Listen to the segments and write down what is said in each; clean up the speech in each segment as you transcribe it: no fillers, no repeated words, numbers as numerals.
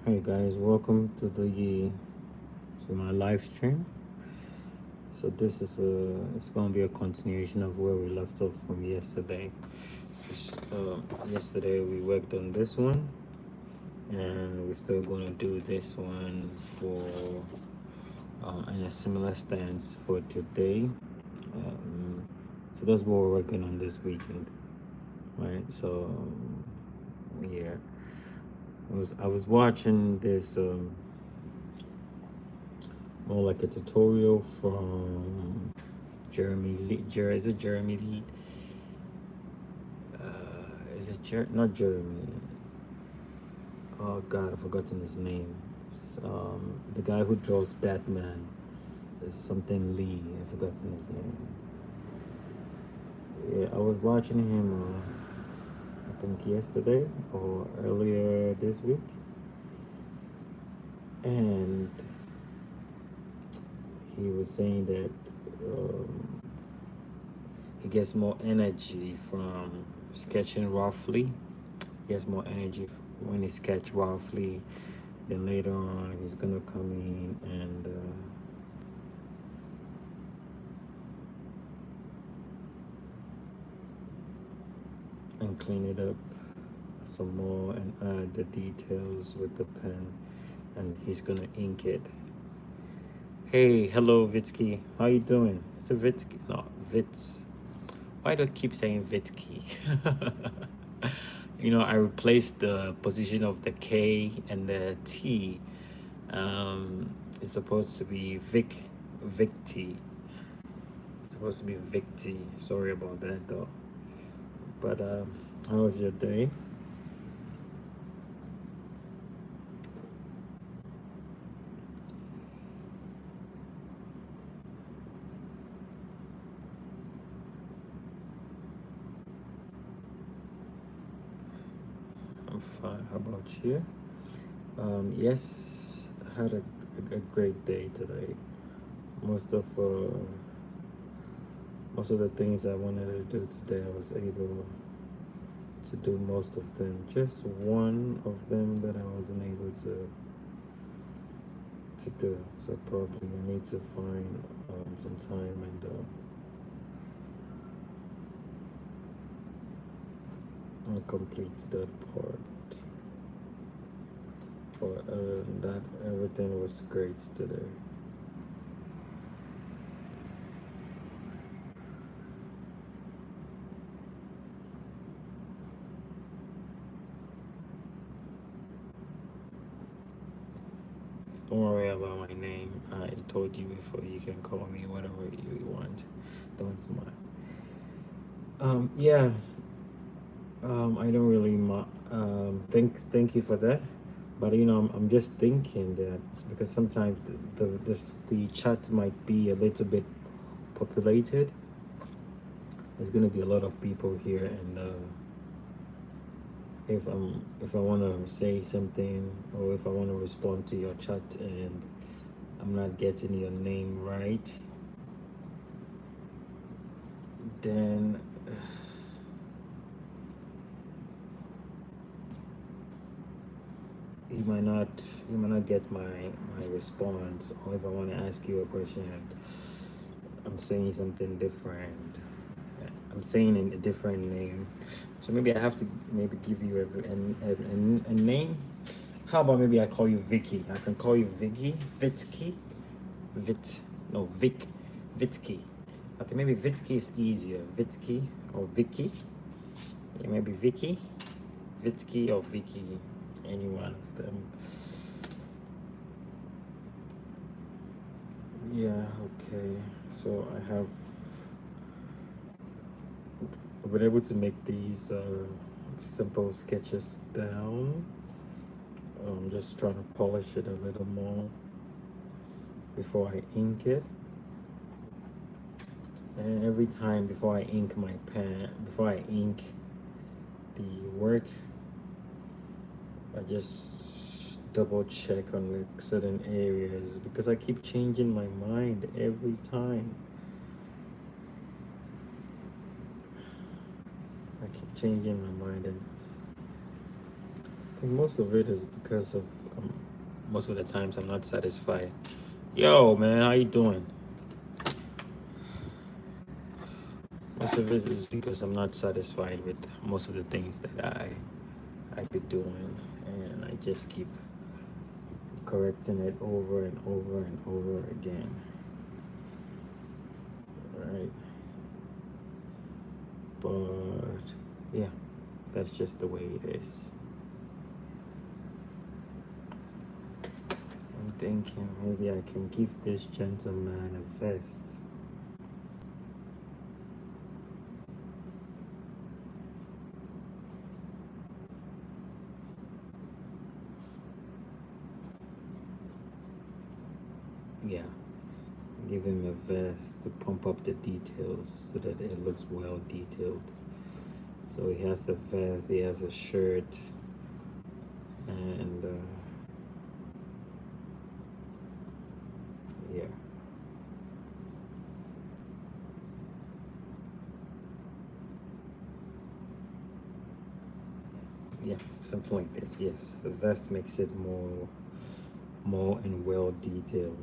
Hey guys, welcome to my live stream. So this is it's gonna be a continuation of where we left off from yesterday. Yesterday we worked on this one, and we're still gonna do this one for in a similar stance for today. So that's what we're working on this weekend, right? So yeah, I was watching this. More like a tutorial from Jeremy Lee. Is it Jeremy Lee? Is it not Jeremy? Oh God, I've forgotten his name. The guy who draws Batman is something Lee. I've forgotten his name. Yeah, I was watching him. I think yesterday or earlier this week, and he was saying that he gets more energy from sketching roughly. He has more energy when he sketch roughly. Then later on, he's gonna come in and clean it up some more and add the details with the pen, and he's gonna ink it. Hey, hello Vitsky, how you doing? It's a Vitsky, no Vits. Why do I keep saying Vitsky? I replaced the position of the K and the T. It's supposed to be Victy. It's supposed to be Victy. Sorry about that though. But how was your day? I'm fine. How about you? Yes, I had a great day today. Most of uh, most of the things I wanted to do today, I was able to do most of them. Just one of them that I wasn't able to do. So probably I need to find some time and complete that part. But other than that, everything was great today. Don't worry about my name. I told you before, you can call me whatever you want. Don't mind. Yeah. I don't really thank you for that. But I'm just thinking that because sometimes the chat might be a little bit populated. There's gonna be a lot of people here, and if I want to say something or if I want to respond to your chat and I'm not getting your name right, then you might not get my response. Or if I want to ask you a question and I'm saying something different, I'm saying in a different name, so maybe I have to maybe give you a name. How about maybe I call you Vicky? I can call you Vicky, Vitsky, Vic, Vitsky. Okay, maybe Vitsky is easier. Vitsky or Vicky. Yeah, maybe Vicky, Vitsky or Vicky. Any one of them. Yeah. Okay. So I've been able to make these simple sketches down. I'm just trying to polish it a little more before I ink it. And every time before I ink the work, I just double check on like certain areas because I keep changing my mind every time. I keep changing my mind, and I think most of it is because of most of the times I'm not satisfied. Yo, man, how you doing? Most of it is because I'm not satisfied with most of the things that I be doing, and I just keep correcting it over and over and over again. Right? But yeah, that's just the way it is. I'm thinking maybe I can give this gentleman a vest. Yeah, give him a vest to pump up the details so that it looks well detailed. So he has a vest, he has a shirt, and yeah. Yeah, something like this. Yes, the vest makes it more and well detailed.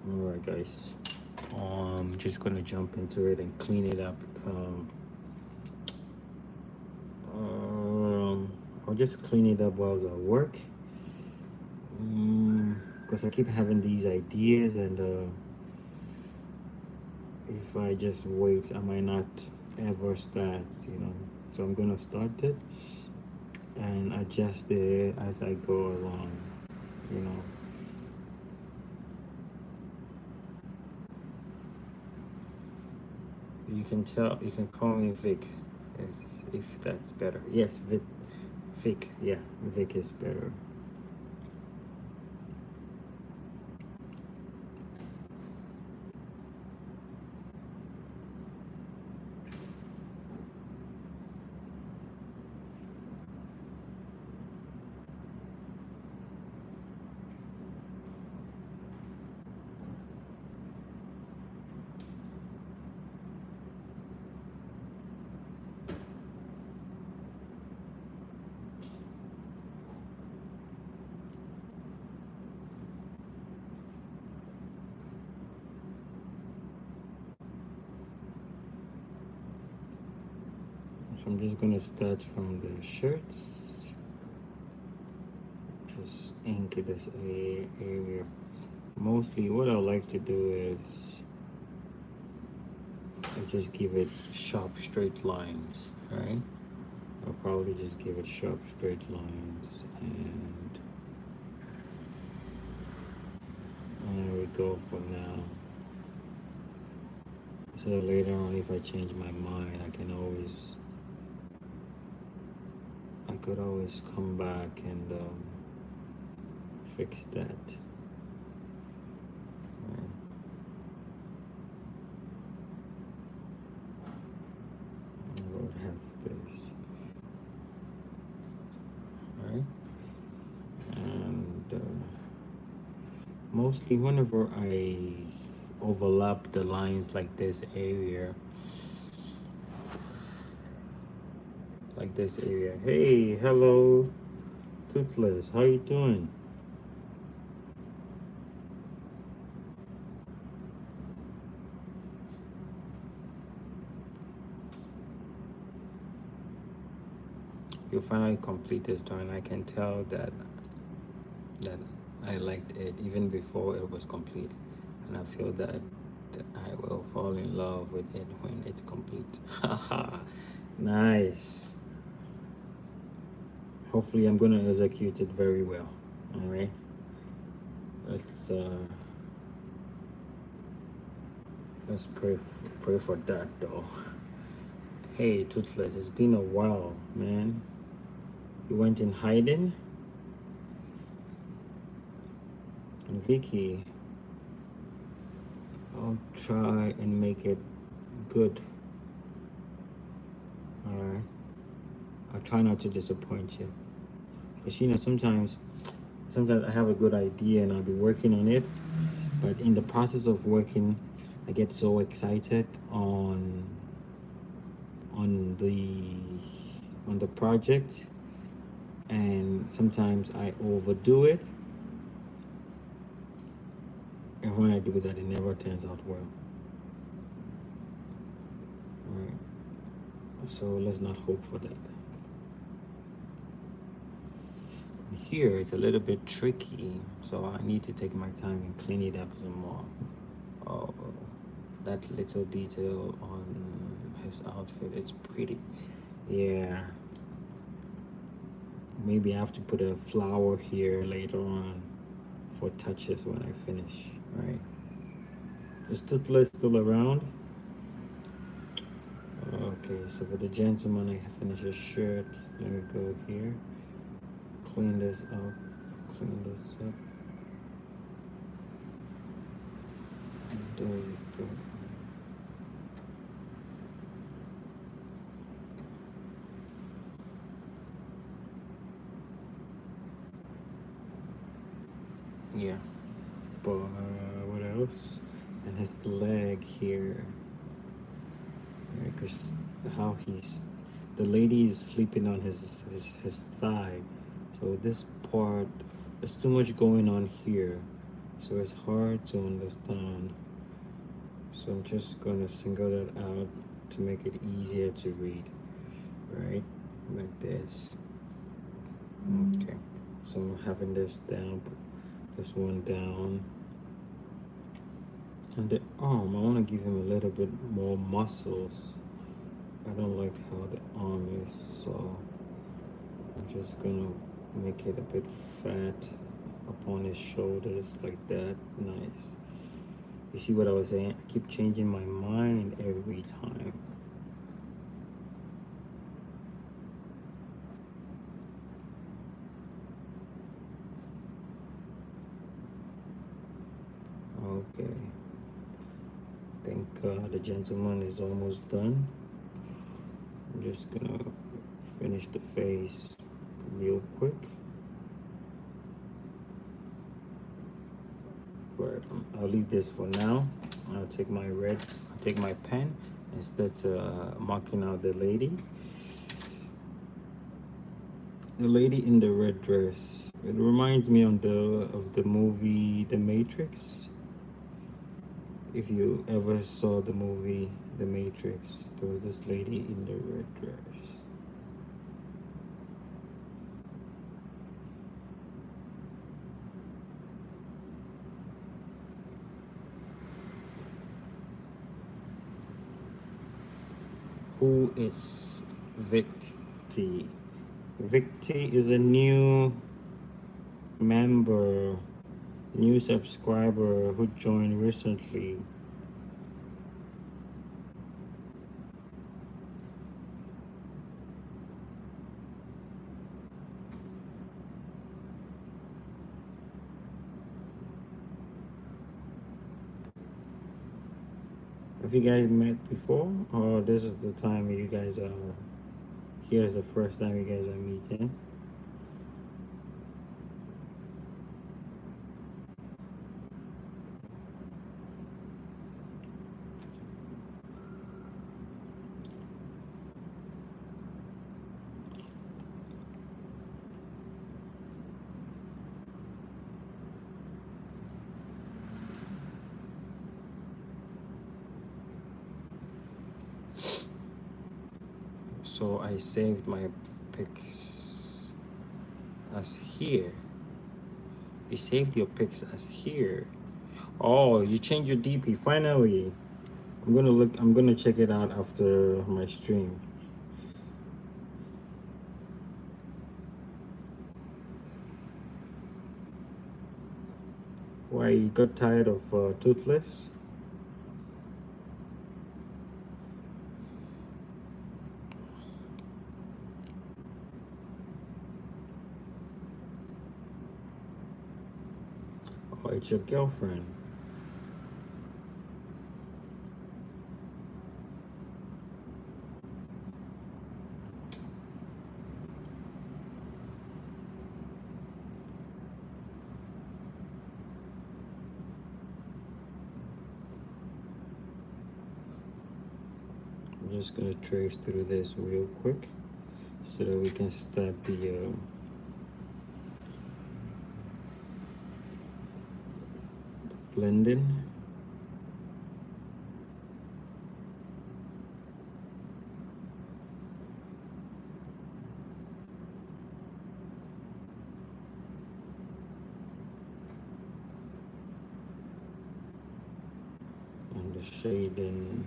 All right, guys. Just gonna jump into it and clean it up. I'll just clean it up while I work. Because I keep having these ideas, and if I just wait, I might not ever start. So I'm gonna start it and adjust it as I go along. You know. You can call me Vic if that's better. Yes, Vic, yeah, Vic is better. So I'm just gonna start from the shirts. Just ink this area. Mostly what I like to do is I just give it sharp straight lines, right? I'll probably just give it sharp straight lines, and there we go for now. So later on, if I change my mind, I could always come back and fix that. Right. I would have this, right? And mostly whenever I overlap the lines like this area, Hey, hello, Toothless. How you doing? You finally complete this drawing. I can tell that I liked it even before it was complete, and I feel that I will fall in love with it when it's complete. Haha, nice. Hopefully, I'm gonna execute it very well. All right. Let's let's pray for that though. Hey, Toothless, it's been a while, man. You went in hiding? And Vicky, I'll try and make it good. Alright? I'll try not to disappoint you. Because sometimes I have a good idea and I'll be working on it, but in the process of working, I get so excited on the project and sometimes I overdo it, and when I do that, it never turns out well. All right, so let's not hope for that. Here it's a little bit tricky, so I need to take my time and clean it up some more. Oh, that little detail on his outfit, it's pretty. Yeah, maybe I have to put a flower here later on for touches when I finish. All right, is Toothless still around? Okay, so for the gentleman, I finish his shirt. Let me go here, clean this up, clean this up. There you go. Yeah, but what else? And his leg here, because how he's, the lady is sleeping on his thigh, so this part, there's too much going on here, so it's hard to understand. So I'm just gonna single that out to make it easier to read, right? Like this. Okay. So I'm having this down, this one down. And the arm, I want to give him a little bit more muscles. I don't like how the arm is, so I'm just gonna make it a bit fat upon his shoulders, like that. Nice. You see what I was saying? I keep changing my mind every time. Okay. I think the gentleman is almost done. I'm just gonna finish the face real quick. Right, I'll leave this for now. I'll take my pen and start marking out the lady. The lady in the red dress. It reminds me of the movie The Matrix. If you ever saw the movie The Matrix, there was this lady in the red dress. Who is Victi? Victi is a new member, new subscriber who joined recently. Have you guys met before, or this is the time you guys are here? Is the first time you guys are meeting? So I saved my pics as here. You saved your pics as here. Oh, you changed your DP finally. I'm gonna check it out after my stream. Why, you got tired of Toothless? Oh, it's your girlfriend. I'm just gonna trace through this real quick so that we can start the blending. And the shading,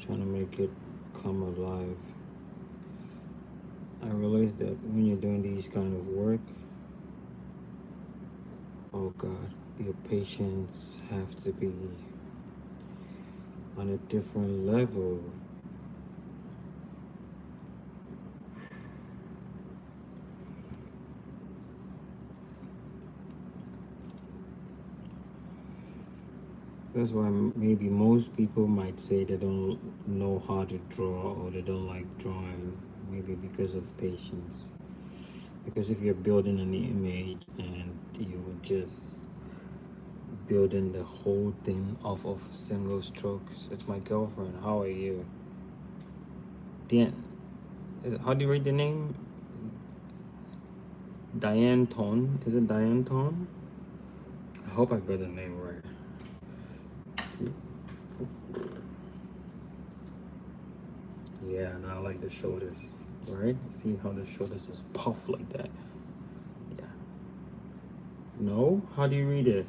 trying to make it come alive. I realized that when you're doing these kind of work, oh God, your patience have to be on a different level. That's why maybe most people might say they don't know how to draw or they don't like drawing, maybe because of patience. Because if you're building an image and you just building the whole thing off of single strokes. It's my girlfriend. How are you? How do you read the name? Diane Ton. Is it Diane Ton? I hope I got the name right. Yeah, and I like the shoulders, right? See how the shoulders is puffed like that. Yeah. No? How do you read it?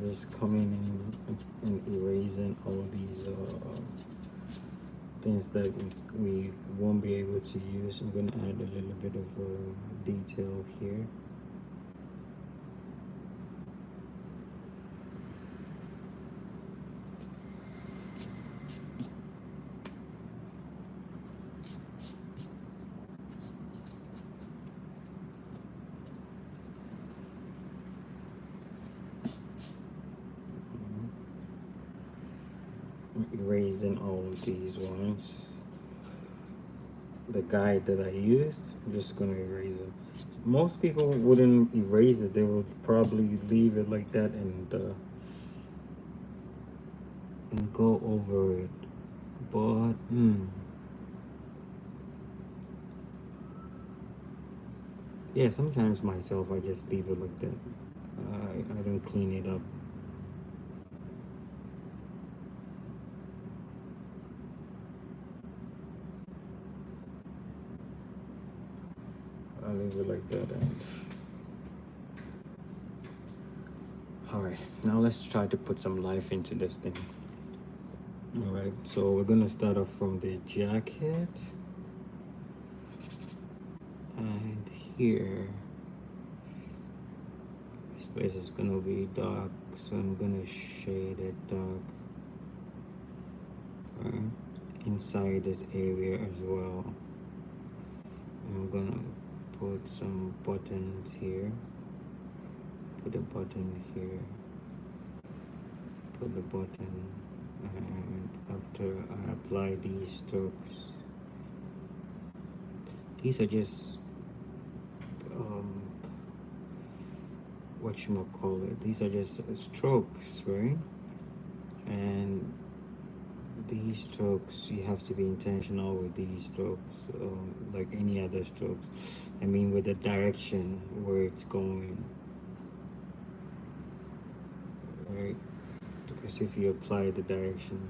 Just coming in and erasing all these things that we won't be able to use. I'm gonna add a little bit of detail here. Erasing all of these ones. The guide that I used, I'm just gonna erase it. Most people wouldn't erase it, they would probably leave it like that and go over it. But yeah, sometimes myself I just leave it like that. I don't clean it up. I leave it like that. And all right, now let's try to put some life into this thing. All right, so we're gonna start off from the jacket, and here this place is gonna be dark, so I'm gonna shade it dark. Right, inside this area as well. I'm gonna put some buttons here. Put a button here. Put the button, and after I apply these strokes, these are just whatchamacallit, these are just strokes, right? And these strokes, you have to be intentional with these strokes, like any other strokes. I mean, with the direction where it's going, right? Because if you apply the direction,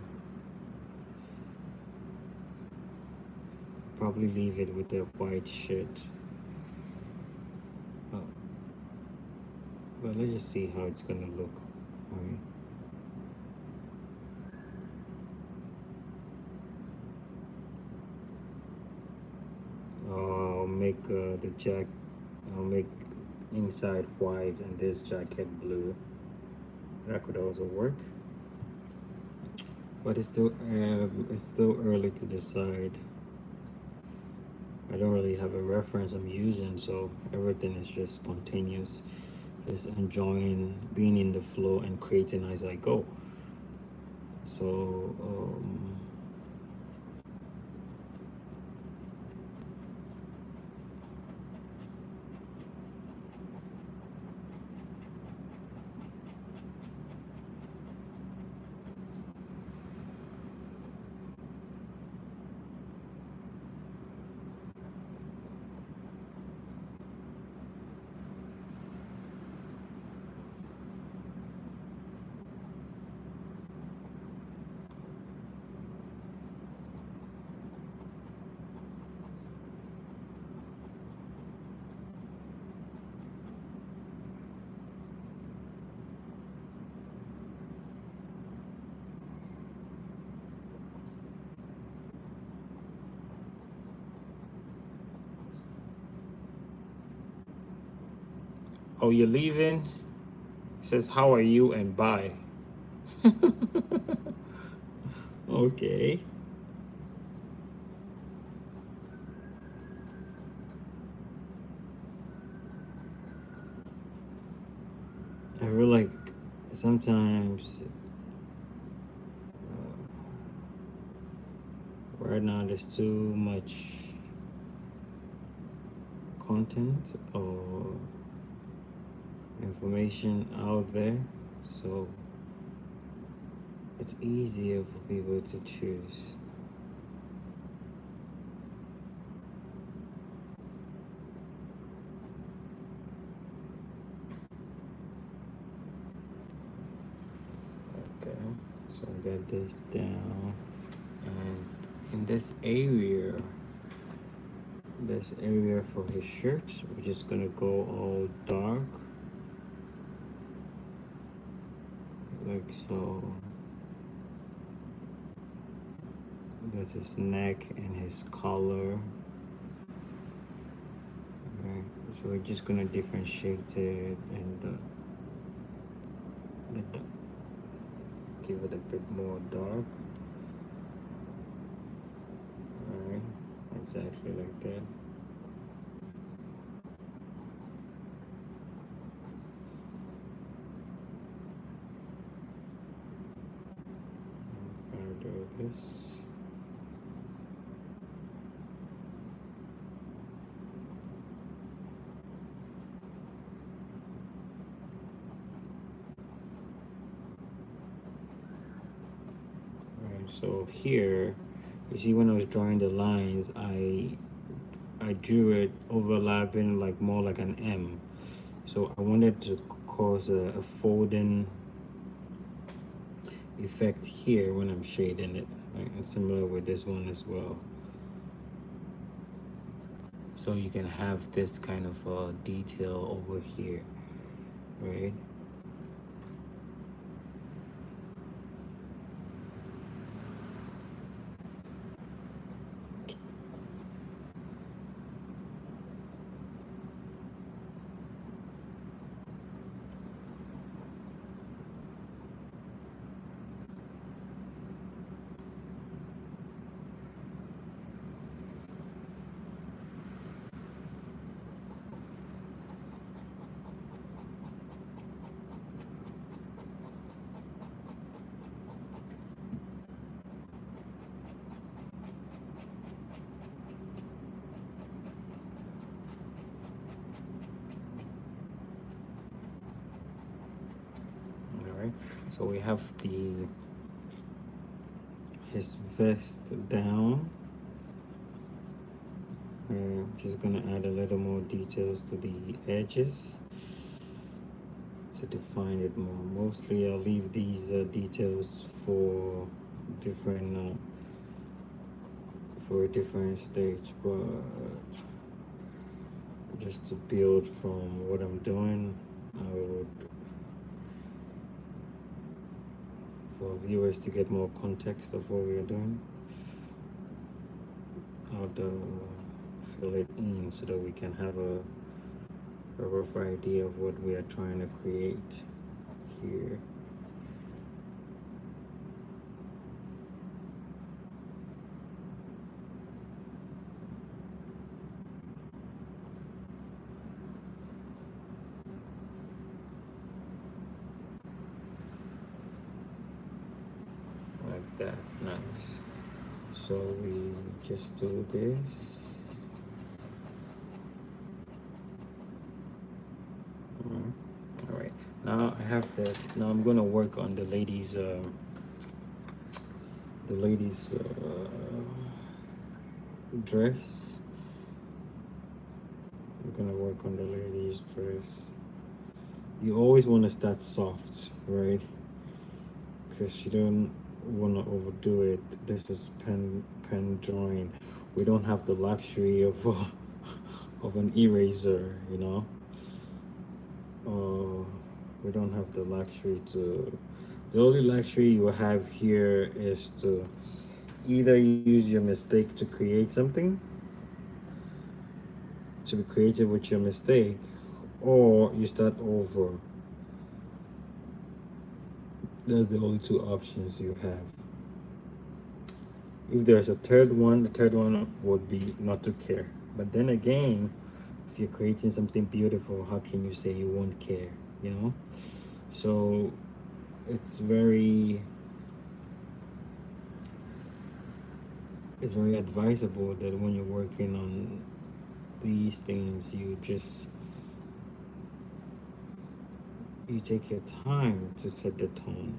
probably leave it with the white shit. Well, let's just see how it's gonna look. All right. I'll make inside white and this jacket blue. That could also work, but it's still early to decide. I don't really have a reference I'm using, so everything is just spontaneous, just enjoying being in the flow and creating as I go. So Oh, you're leaving? It says, how are you and bye. Okay. I feel like sometimes right now there's too much content or information out there, so it's easier for people to choose. Okay, so I got this down, and in this area for his shirt, we're just gonna go all dark, like so. That's his neck and his collar. Right, so we're just gonna differentiate it and give it a bit more dark. Alright, exactly like that. I'm gonna do this. Alright, so here, you see when I was drawing the lines, I drew it overlapping like more like an M. So I wanted to cause a folding effect here when I'm shading it, right? And similar with this one as well. So you can have this kind of detail over here, right? Alright, so we have his vest down. I'm just gonna add a little more details to the edges to define it more. Mostly I'll leave these details for different for a different stage, but just to build from what I'm doing, I would, for viewers to get more context of what we're doing, I'll fill it in so that we can have a rough idea of what we are trying to create here. Like that, nice. So we just do this. All right, now I have this. Now I'm gonna work on the lady's dress. I'm gonna work on the lady's dress. You always want to start soft, right? Because you don't want to overdo it. This is pen drawing. We don't have the luxury of of an eraser, you know. We don't have the luxury to. The only luxury you have here is to either use your mistake to create something, to be creative with your mistake, or you start over. That's the only two options you have. If there's a third one, the third one would be not to care. But then again, if you're creating something beautiful, how can you say you won't care? You know? So it's very advisable that when you're working on these things, you take your time to set the tone.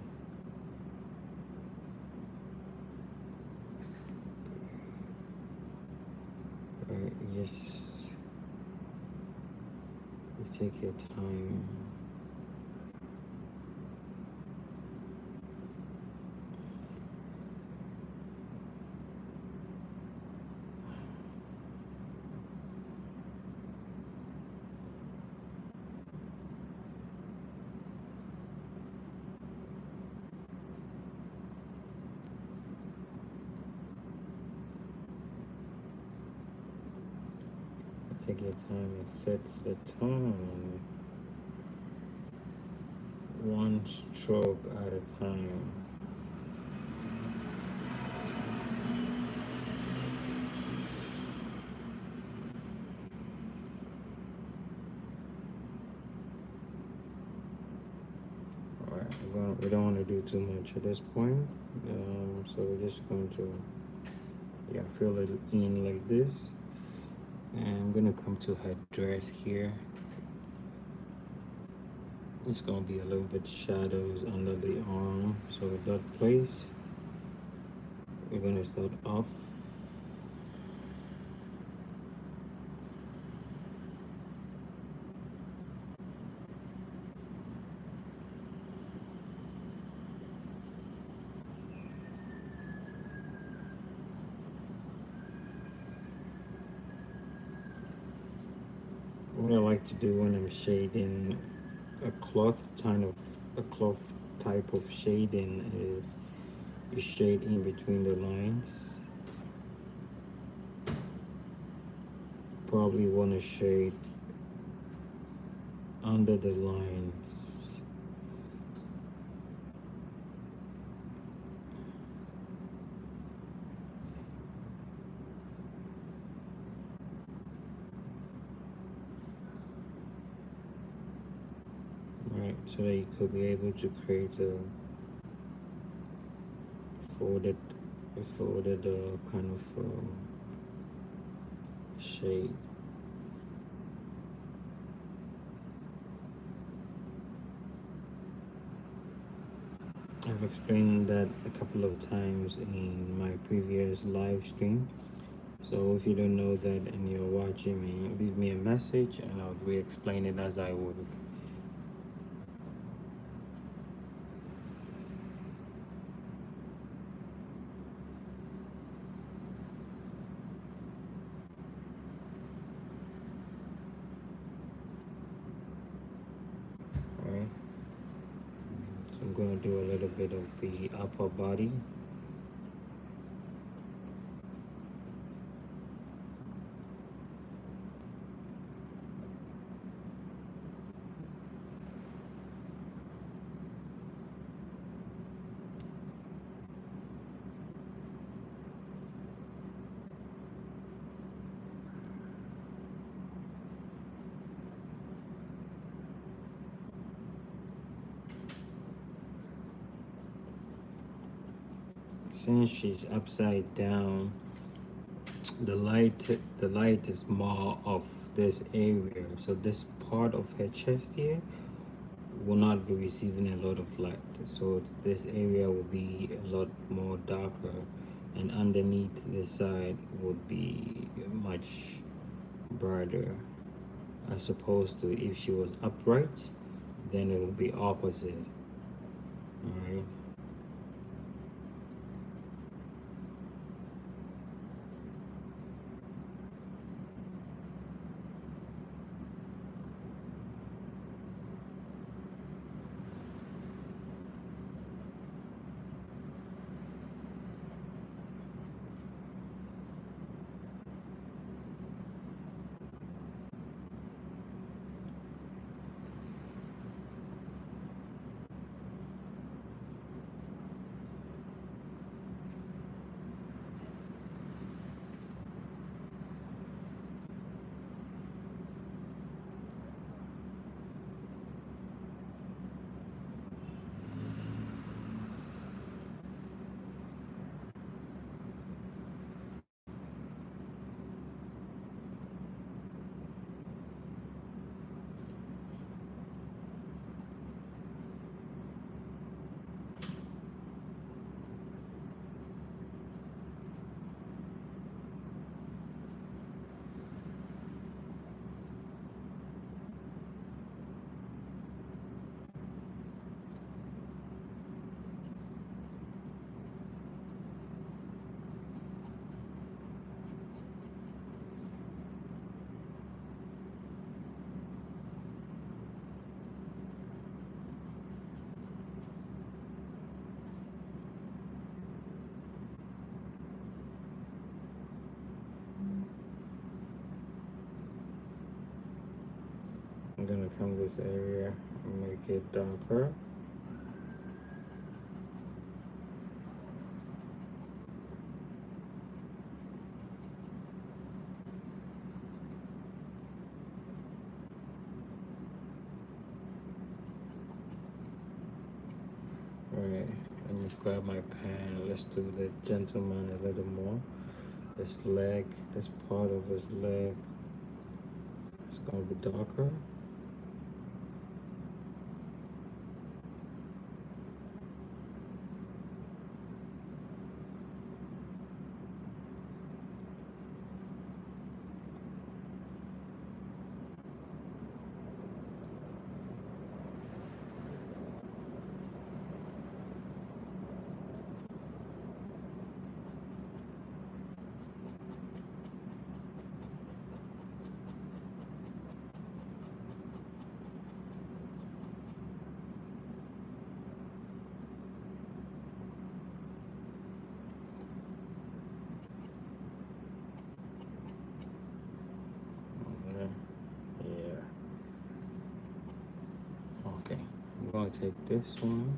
Right? Yes, you take your time. Take your time and set the tone, one stroke at a time. All right, we don't want to do too much at this point, so we're just going to fill it in like this, and I'm gonna come to her dress here. It's gonna be a little bit shadows under the arm, so at that place we're gonna start off. What I like to do when I'm shading a cloth type of shading is you shade in between the lines. Probably want to shade under the lines. Right, so that you could be able to create a folded kind of shade. I've explained that a couple of times in my previous live stream. So if you don't know that and you're watching me, leave me a message and I'll re-explain it as I would. Alright. So I'm gonna do a little bit of the upper body. Since she's upside down, the light is more of this area, so this part of her chest here will not be receiving a lot of light, so this area will be a lot more darker, and underneath the side would be much brighter, as opposed to if she was upright, then it would be opposite. All right. I'm gonna come this area and make it darker. Alright, let me grab my pen. Let's do the gentleman a little more. This leg, this part of his leg, it's gonna be darker. Yeah. Okay. I'm gonna take this one.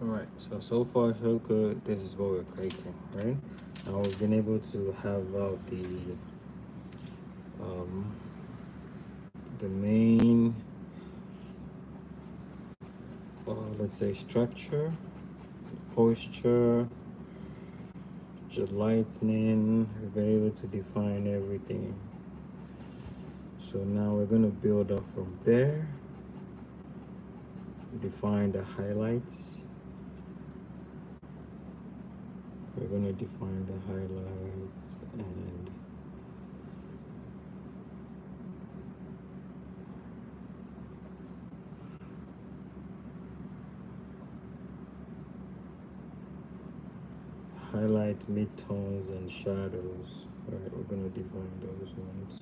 Alright, so far so good. This is what we're creating, right? Now we've been able to have out um the main let's say structure, posture, the lightning. We've been able to define everything. So now we're gonna build up from there. Define the highlights. We're gonna define the highlights and highlights, midtones, and shadows. Alright, we're gonna define those ones.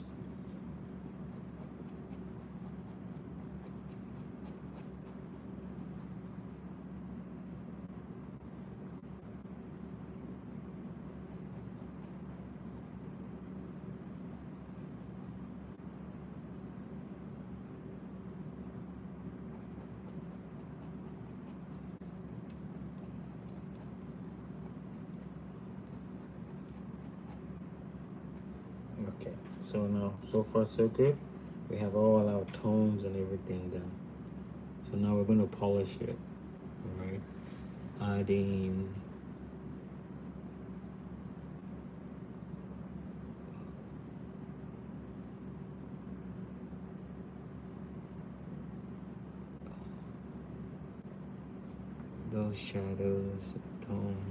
Okay, so now so far so good. We have all our tones and everything done. So now we're gonna polish it. Alright, adding those shadows, tones.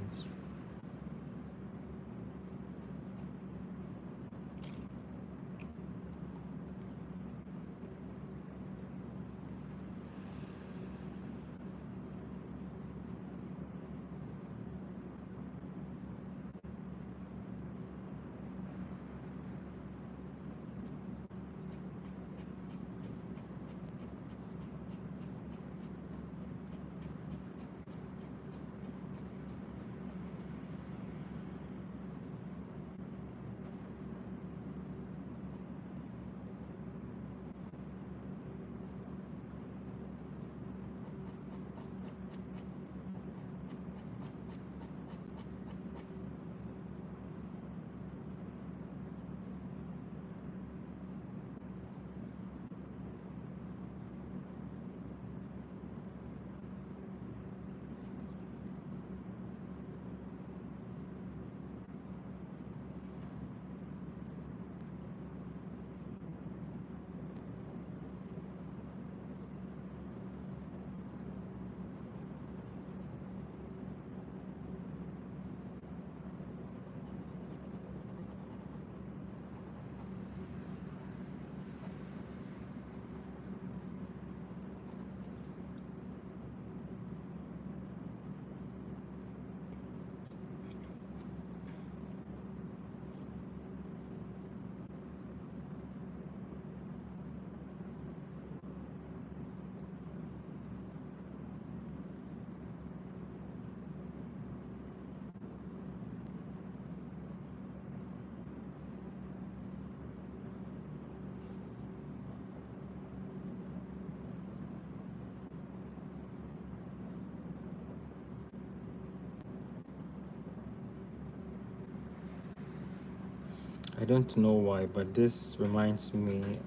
I don't know why, but this reminds me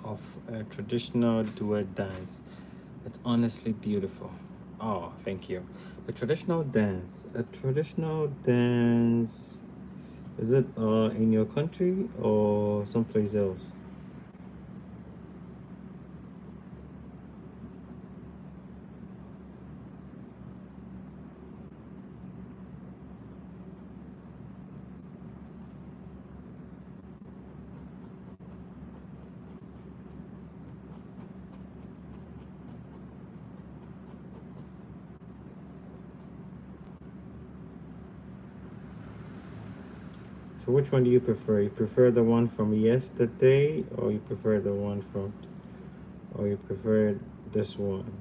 of a traditional duet dance. It's honestly beautiful. Oh, thank you. A traditional dance. A traditional dance. Is it in your country or someplace else? So which one do you prefer? You prefer the one from yesterday, or you prefer the one from, or you prefer this one?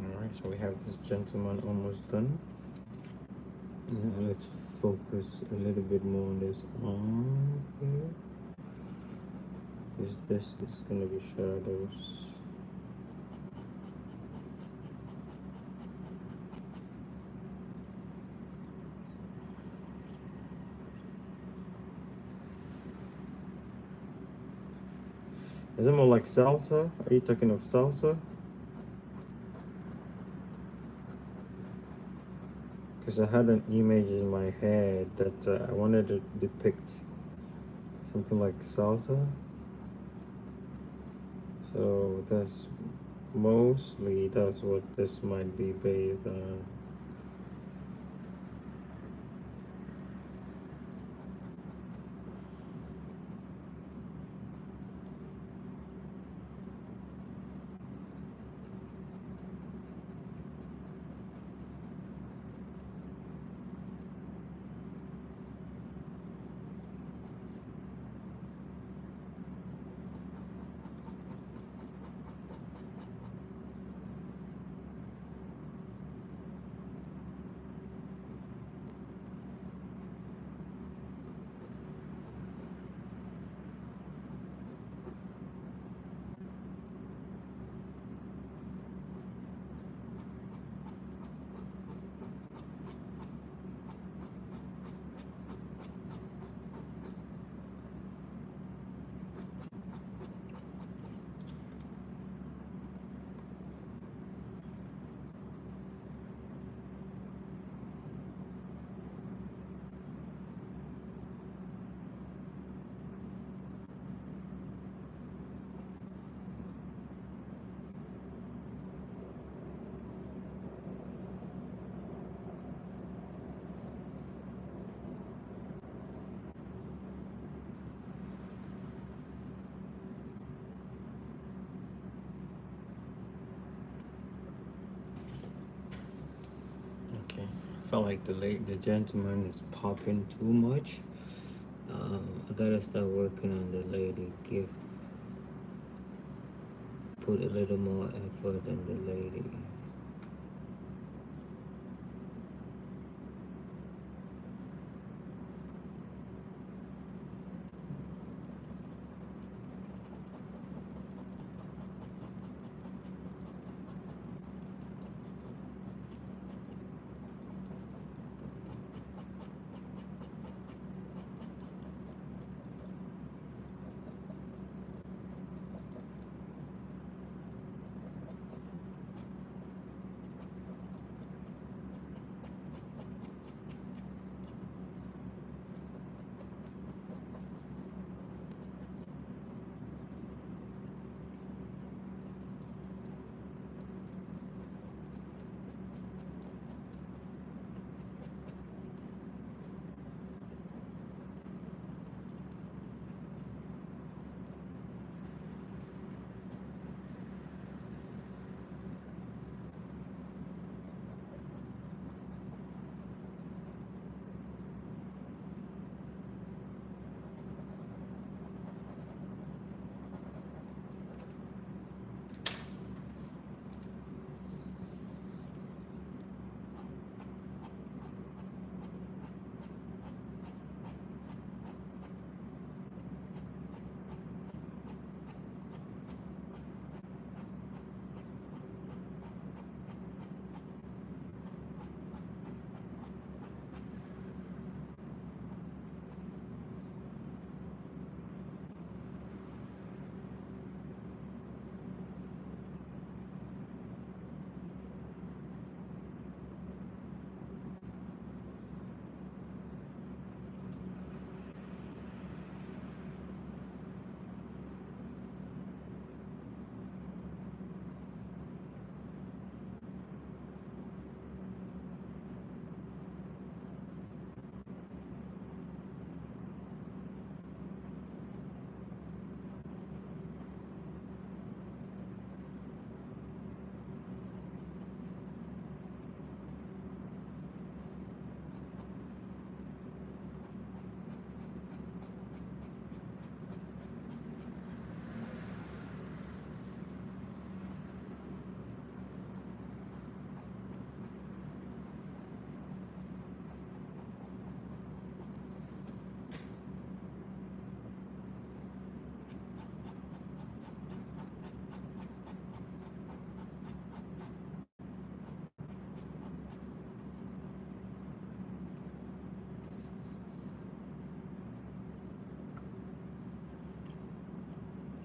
All right, so we have this gentleman almost done. Now let's focus a little bit more on this arm here, because this is gonna be shadows. Is it more like salsa? Are you talking of salsa? Because I had an image in my head that I wanted to depict something like salsa. So that's what this might be based on. Okay, I felt like the gentleman is popping too much. I gotta start working on the lady. Put a little more effort in the lady.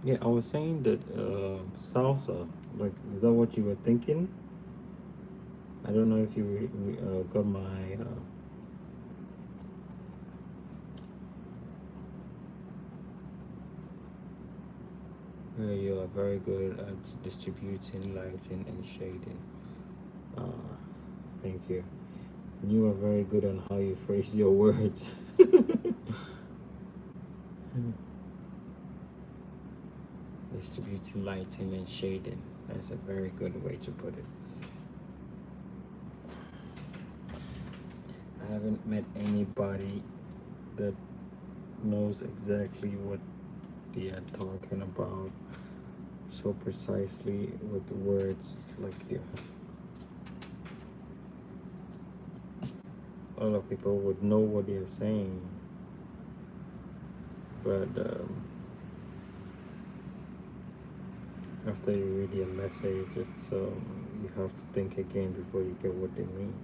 Yeah, I was saying that salsa, like, is that what you were thinking? I don't know if you got my. You are very good at distributing lighting and shading. Uh, thank you. And you are very good on how you phrase your words. Distributing lighting and shading. That's a very good way to put it. I haven't met anybody that knows exactly what they are talking about so precisely with words like you. A lot of people would know what you're saying, but after you read your message, it's you have to think again before you get what they mean.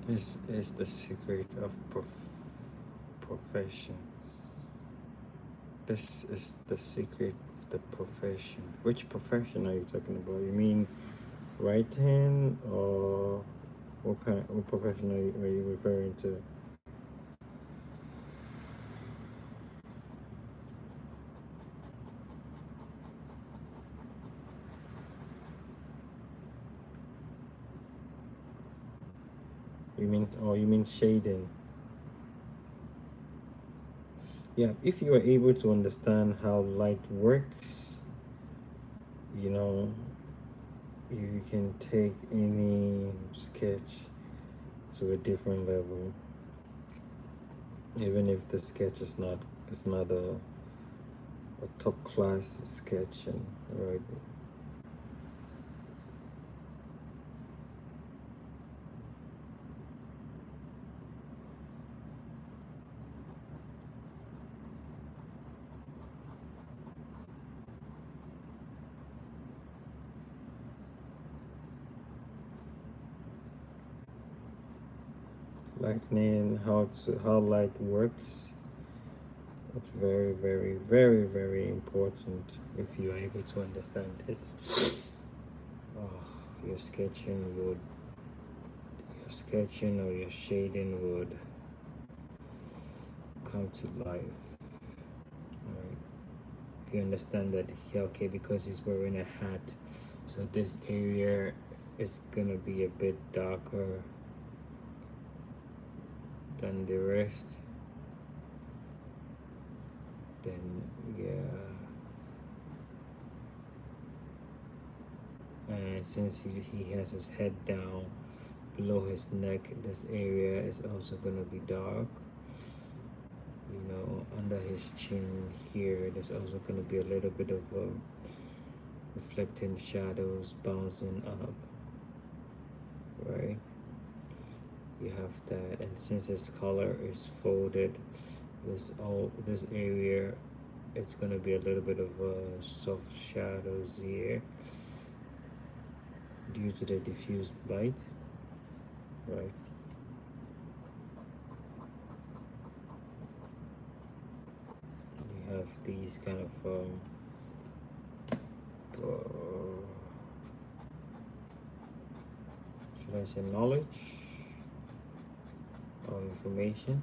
This is the secret of profession. This is the secret of the profession. Which profession are you talking about? You mean writing, or what profession are you referring to? You mean shading? Yeah, if you are able to understand how light works, you know, you can take any sketch to a different level, even if the sketch is not a top class sketch, and right. Lightning, how light works. It's very, very, very, very important if you are able to understand this. Oh, your sketching would, your sketching or your shading would come to life. Right? If you understand that, yeah, okay, because he's wearing a hat, so this area is gonna be a bit darker than the rest. Then yeah, and since he has his head down, below his neck, this area is also gonna be dark. You know, under his chin here, there's also gonna be a little bit of reflecting shadows bouncing up, right? You have that, and since his collar is folded, this area it's gonna be a little bit of soft shadows here due to the diffused light, right? We have these kind of should I say knowledge or information?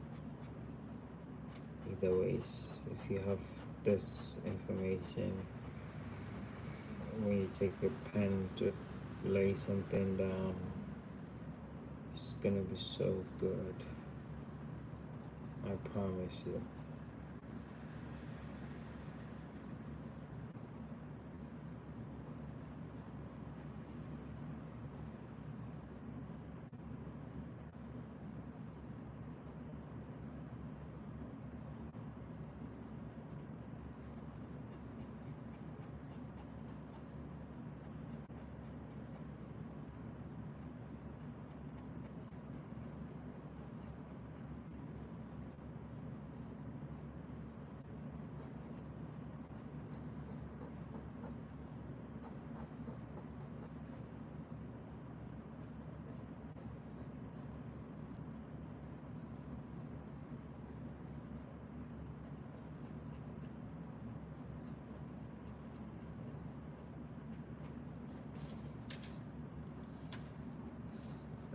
Either ways, if you have this information, when you take your pen to lay something down, it's gonna be so good. I promise you.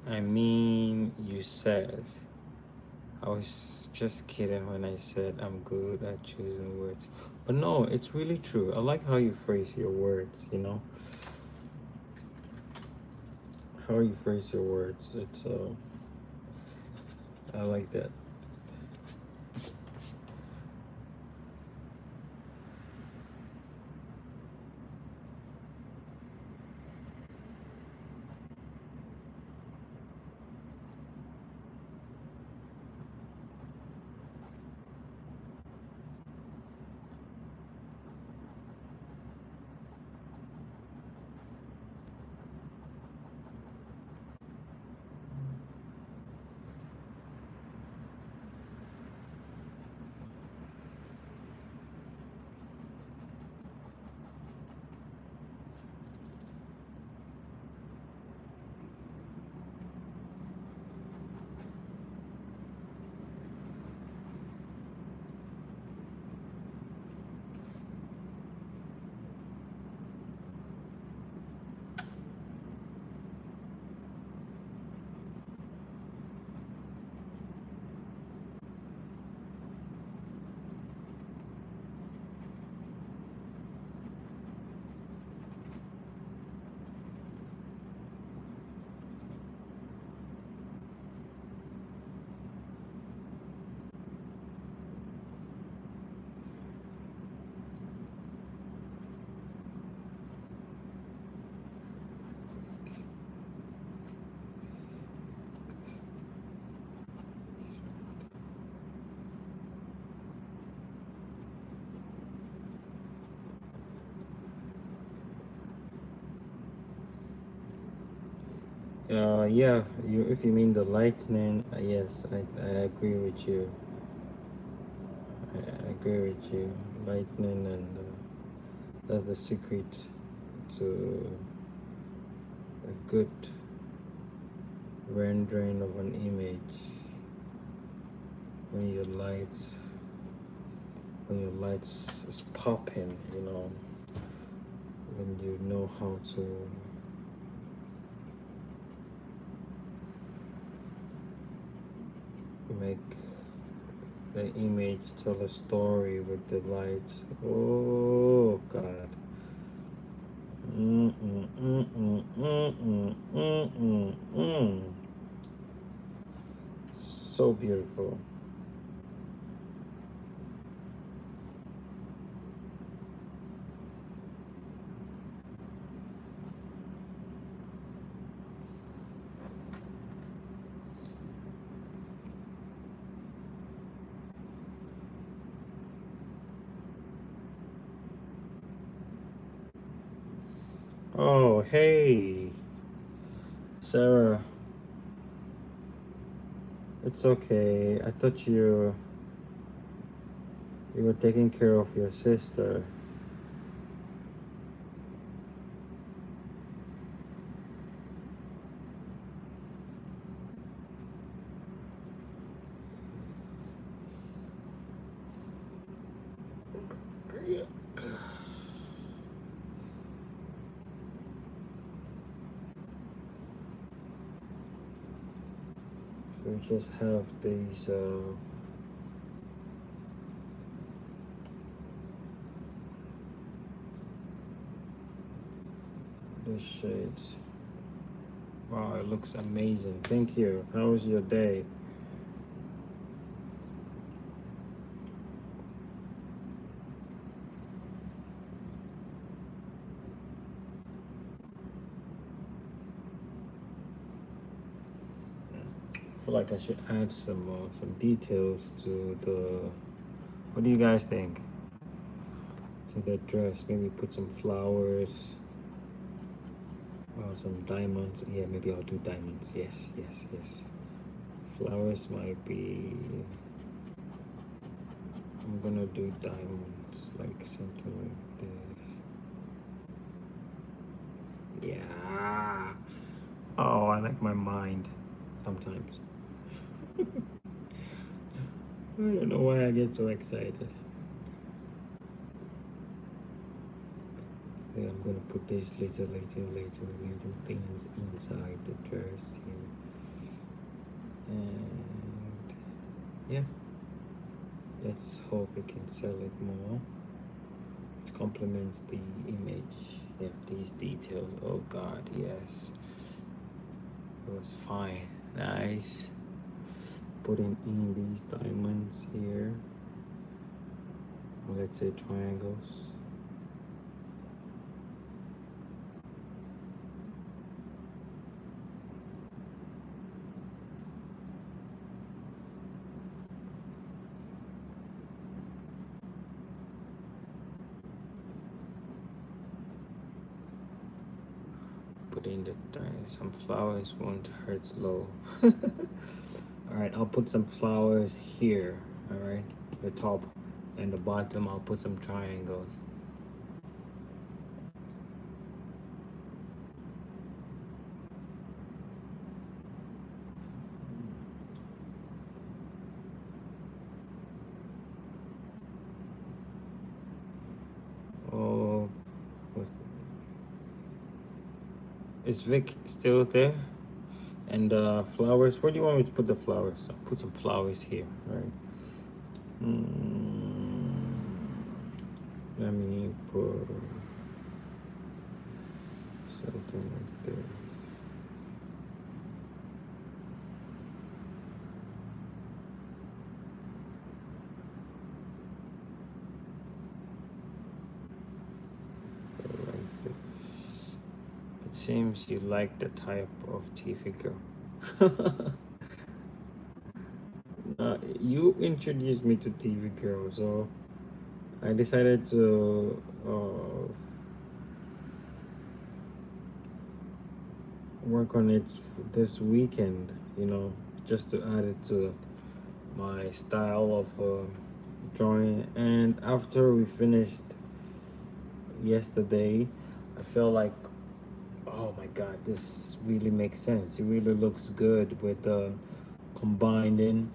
I mean, you said. I was just kidding when I said I'm good at choosing words. But no, it's really true. I like how you phrase your words, you know? How you phrase your words. It's I like that. Yeah, you if you mean the lightning, yes, I agree with you. I agree with you. Lightning and that's the secret to a good rendering of an image. When your lights is popping, you know, when you know how to make the image tell a story with the lights. Oh God. Mm mm mm mm mm mm mm mm mm. So beautiful. Oh hey, Sarah. It's okay. I thought you You were taking care of your sister. We just have these shades. Wow, it looks amazing. Thank you. How was your day? I feel like I should add some details to the. What do you guys think? To the dress, maybe put some flowers, some diamonds. Yeah, maybe I'll do diamonds. Yes, yes, yes. Flowers might be. I'm gonna do diamonds, like something like this. Yeah. Oh, I like my mind sometimes. I don't know why I get so excited. Yeah, I'm gonna put these little things inside the dress here. And yeah, let's hope we can sell it more. It complements the image. Yeah, these details. Oh God, yes. It was fine. Nice. Putting in these diamonds here. Or let's say triangles. Put in some flowers won't hurt low. All right, I'll put some flowers here. All right, the top and the bottom, I'll put some triangles. Oh, is Vic still there? And flowers. Where do you want me to put the flowers? I'll put some flowers here. All right. Let me put something like this. Like this. It seems you like the type of TV girl. You introduced me to TV girl, so I decided to work on it this weekend, just to add it to my style of drawing. And after we finished yesterday, I felt like, oh my god, this really makes sense. It really looks good with combining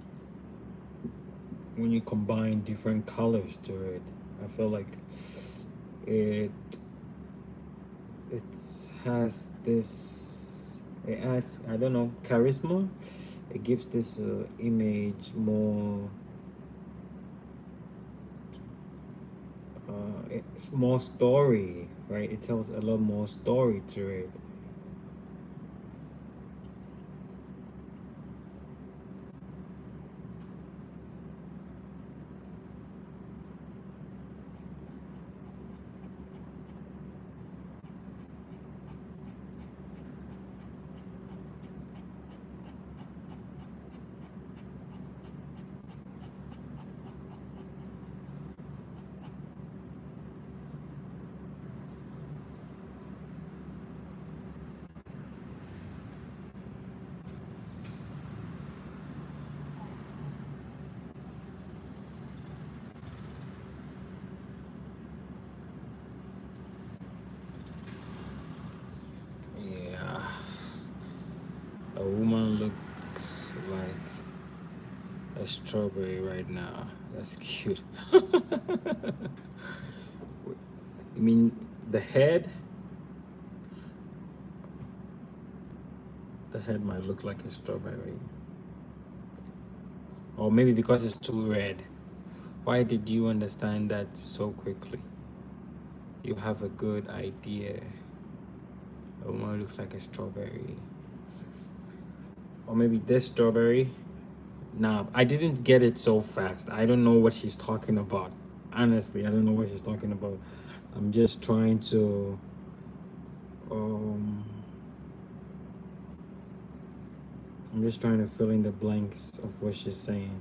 when you combine different colors to it. I feel like it it has this, it adds, I don't know, charisma. It gives this image more it's more story, right? It tells a lot more story to it. like a strawberry right now. That's cute. I mean, the head. The head might look like a strawberry. Or maybe because it's too red. Why did you understand that so quickly? You have a good idea. Oh, one looks like a strawberry. Or maybe this strawberry. Nah, I didn't get it so fast. I don't know what she's talking about. Honestly, I don't know what she's talking about. I'm just trying to um I'm just trying to fill in the blanks of what she's saying.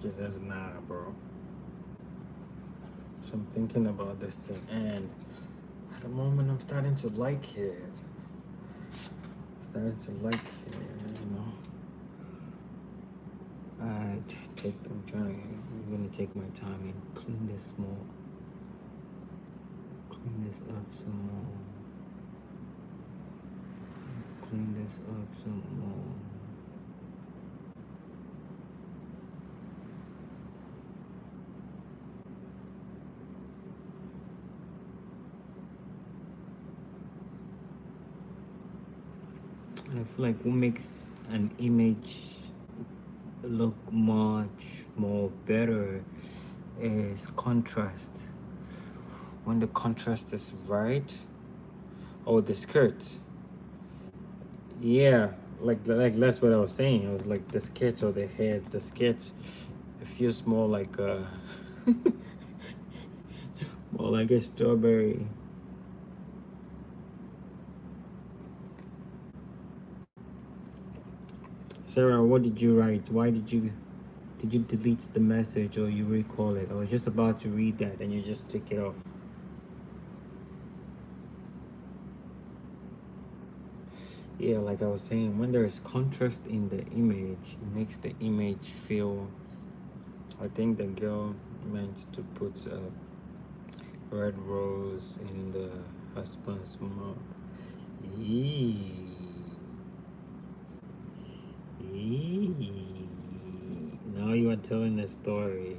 She says, nah, bro. So I'm thinking about this thing, and at the moment, I'm starting to like it. Starting to like it, you know. I'm gonna take my time and clean this more. Clean this up some more. Clean this up some more. And I feel like what makes an image look much more better is contrast. When the contrast is right. Oh, the skirt. Yeah, like that's what I was saying. It was like the skirt or the head. The skirt, it feels more like a more like a strawberry. Sarah, what did you write? Why did you delete the message or you recall it? I was just about to read that and you just took it off. Yeah, like I was saying, when there is contrast in the image, it makes the image feel. I think the girl meant to put a red rose in the husband's mouth. Eee. Eee. Now you are telling the story.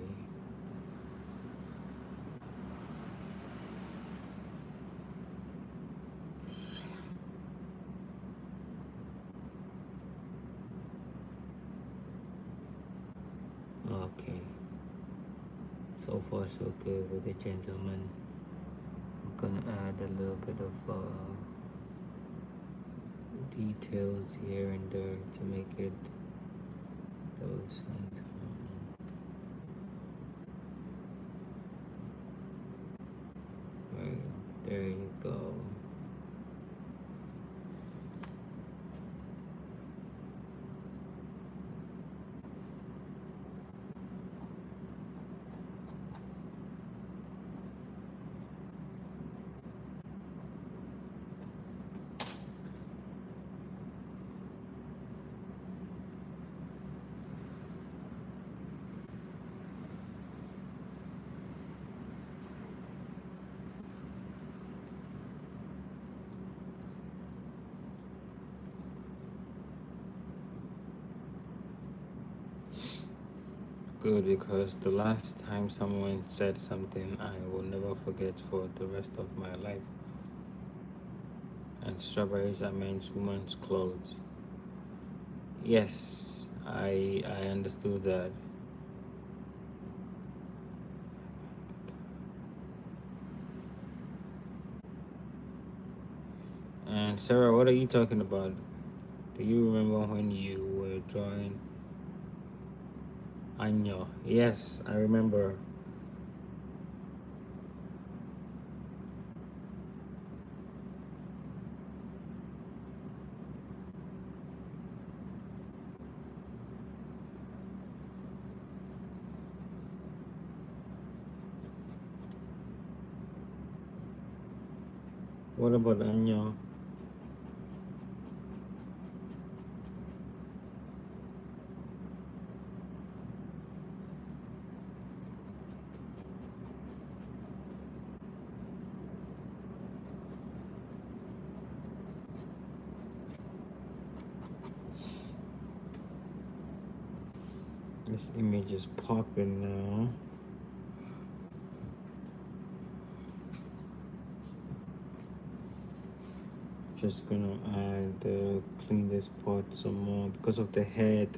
Okay. So far, so good with the gentleman. I'm gonna add a little bit of details here and there to make it those. Right, there you go. Good, because the last time someone said something I will never forget for the rest of my life. And strawberries are men's women's clothes. Yes, I understood that. And Sarah, what are you talking about? Do you remember when you were drawing Anyo? Yes, I remember. What about Anya? This image is popping now. Just gonna add clean this pot some more because of the head,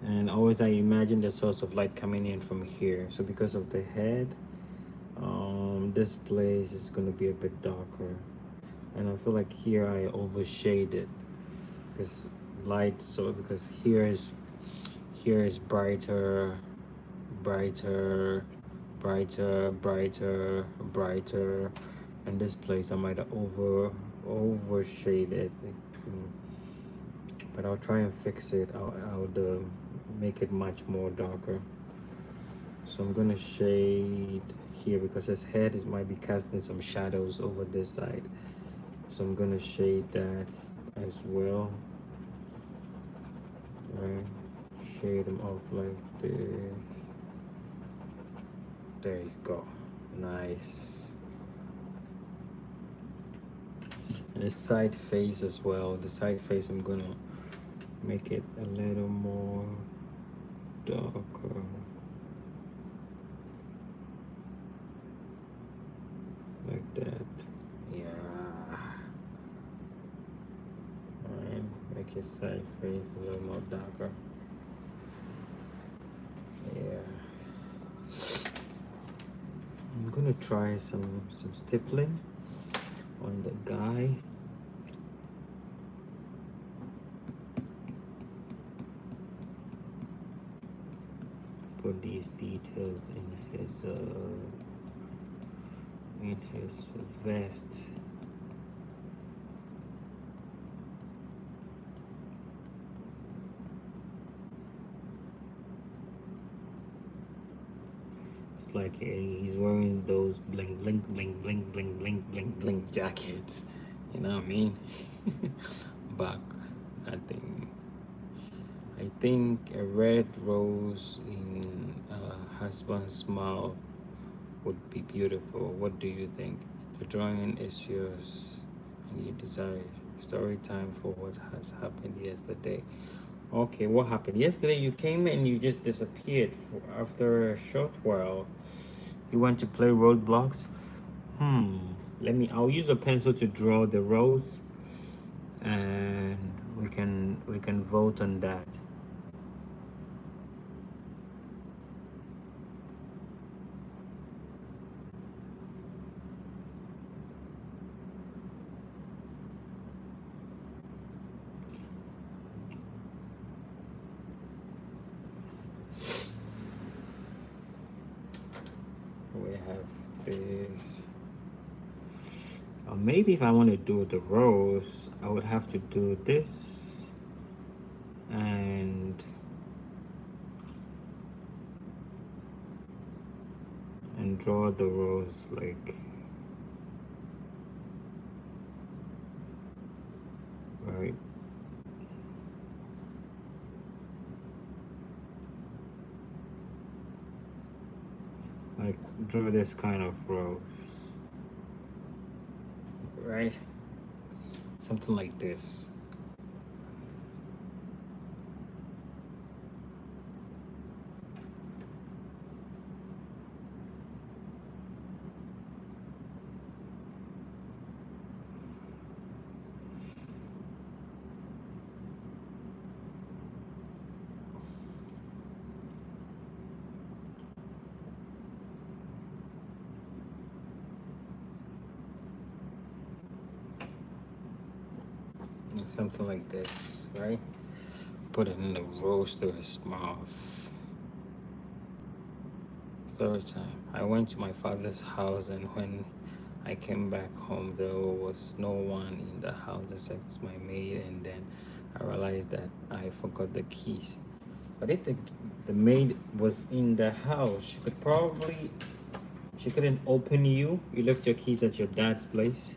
and always I imagine the source of light coming in from here. So because of the head, this place is gonna be a bit darker, and I feel like here I overshaded because light. So because here is brighter, brighter, brighter, brighter, brighter, and this place I might have overshade it. But I'll try and fix it. I'll make it much more darker. So I'm gonna shade here because his head might be casting some shadows over this side. So I'm gonna shade that as well. Right, shade them off like this. There you go. Nice. And the side face as well. The side face, I'm gonna make it a little more darker. Like that. Yeah. Alright, make your side face a little more darker. Yeah. I'm gonna try some stippling on the guy. Put these details in his vest. It's like he's wearing those bling bling bling bling bling bling bling bling jackets. You know what I mean? But nothing. I think a red rose in a husband's mouth would be beautiful. What do you think? The drawing is yours and you desire. Story time for what has happened yesterday. Okay, what happened? Yesterday you came and you just disappeared after a short while. You went to play roadblocks? I'll use a pencil to draw the rose and we can vote on that. We have this. Maybe if I want to do the rose, I would have to do this and draw the rose like right. Like draw this kind of rose. Right? Something like this. Something like this, right? Put it in the rose to his mouth. Story time. I went to my father's house, and when I came back home, there was no one in the house except my maid, and then I realized that I forgot the keys. But if the maid was in the house, she couldn't open you. You left your keys at your dad's place.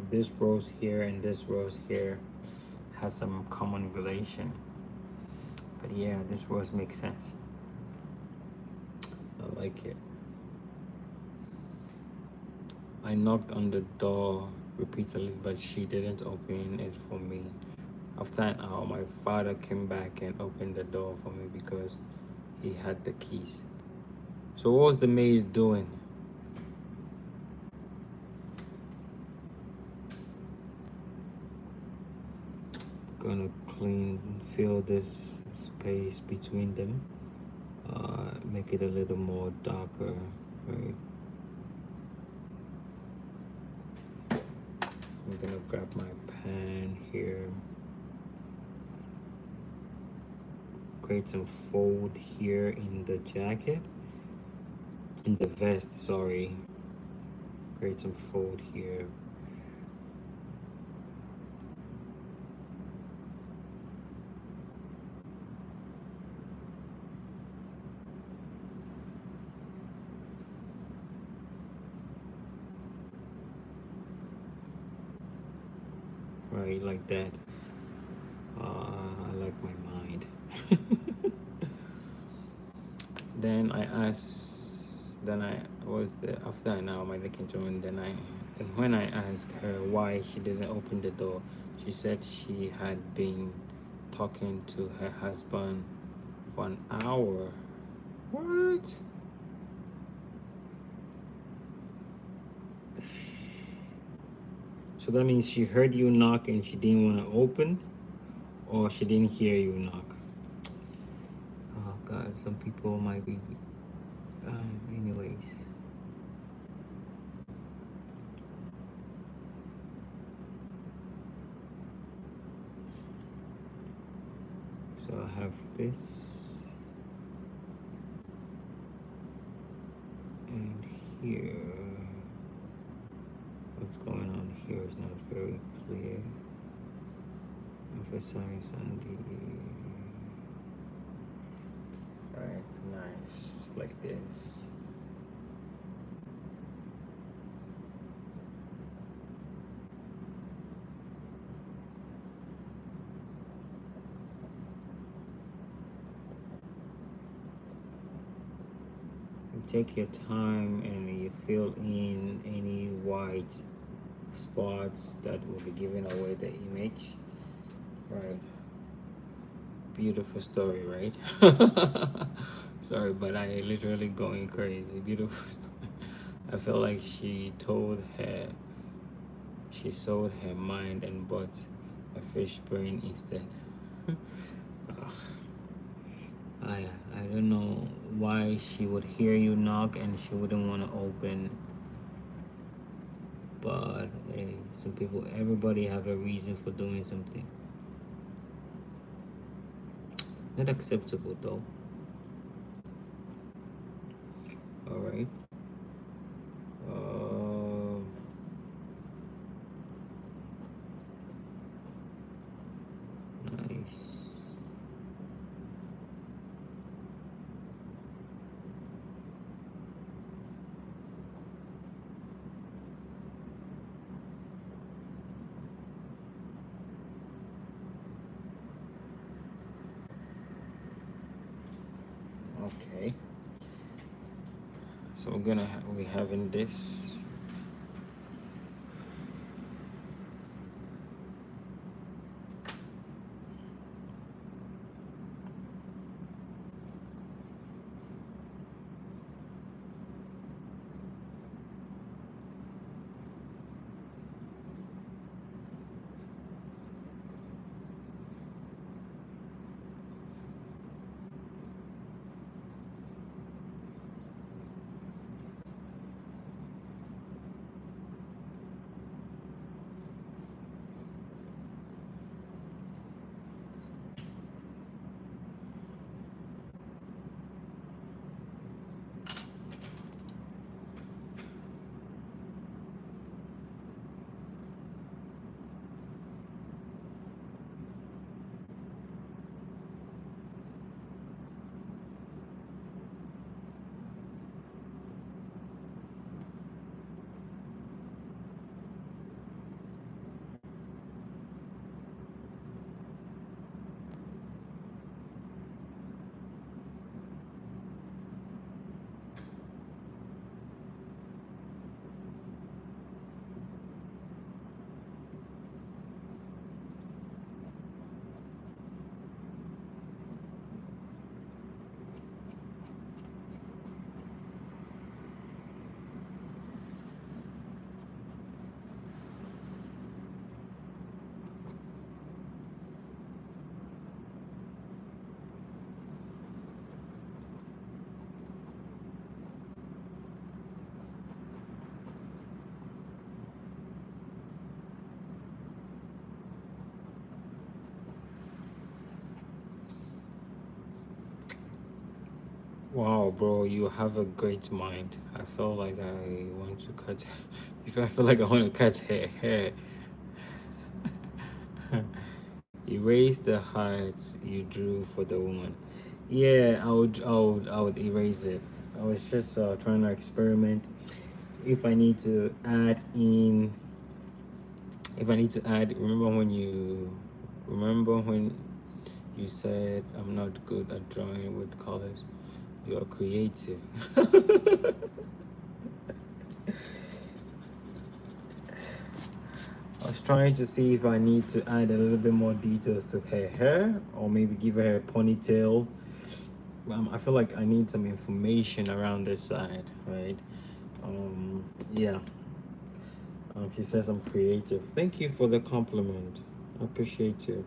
this rose here and this rose here has some common relation. But yeah, this rose makes sense. I like it. I knocked on the door repeatedly, but she didn't open it for me. After an hour, my father came back and opened the door for me because he had the keys. So what was the maid doing? Gonna fill this space between them. Make it a little more darker, right? I'm gonna grab my pen here. Create some fold here in the jacket. In the vest, sorry. Create some fold here. Right, like that. I like my mind. Then I asked, then I was the after an hour my looking to, and when I asked her why she didn't open the door, she said she had been talking to her husband for an hour. What? So that means she heard you knock and she didn't want to open, or she didn't hear you knock. Oh God, some people might be. Anyways. So I have this, and here. What's going on here is not very clear. Emphasize on the. Alright, nice. Just like this. You take your time and you fill in any white spots that will be giving away the image. Right. Beautiful story, right? Sorry, but I literally going crazy. Beautiful story. I feel like she sold her mind and bought a fish brain instead. I don't know why she would hear you knock and she wouldn't want to open. But hey, everybody have a reason for doing something. Not acceptable though. All right. Nice. Okay. So we having this. Wow, bro, you have a great mind. I feel like I want to cut. If I feel like I want to cut her hair, erase the hearts you drew for the woman. Yeah, I would erase it. I was just trying to experiment. If I need to add in, if I need to add, remember when you said I'm not good at drawing with colors. You're creative. I was trying to see if I need to add a little bit more details to her hair or maybe give her a ponytail. I feel like I need some information around this side, right? Yeah. She says I'm creative. Thank you for the compliment. I appreciate you.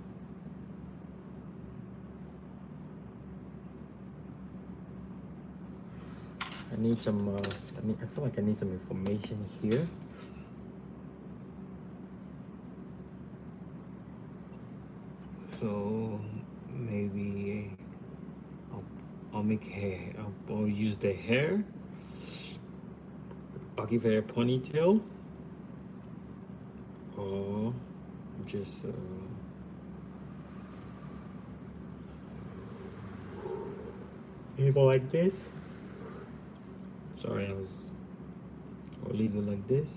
I need some. I feel like I need some information here. So maybe I'll, I'll make hair. I'll use the hair. I'll give her a ponytail, or just leave it like this. Sorry, I'll leave it like this.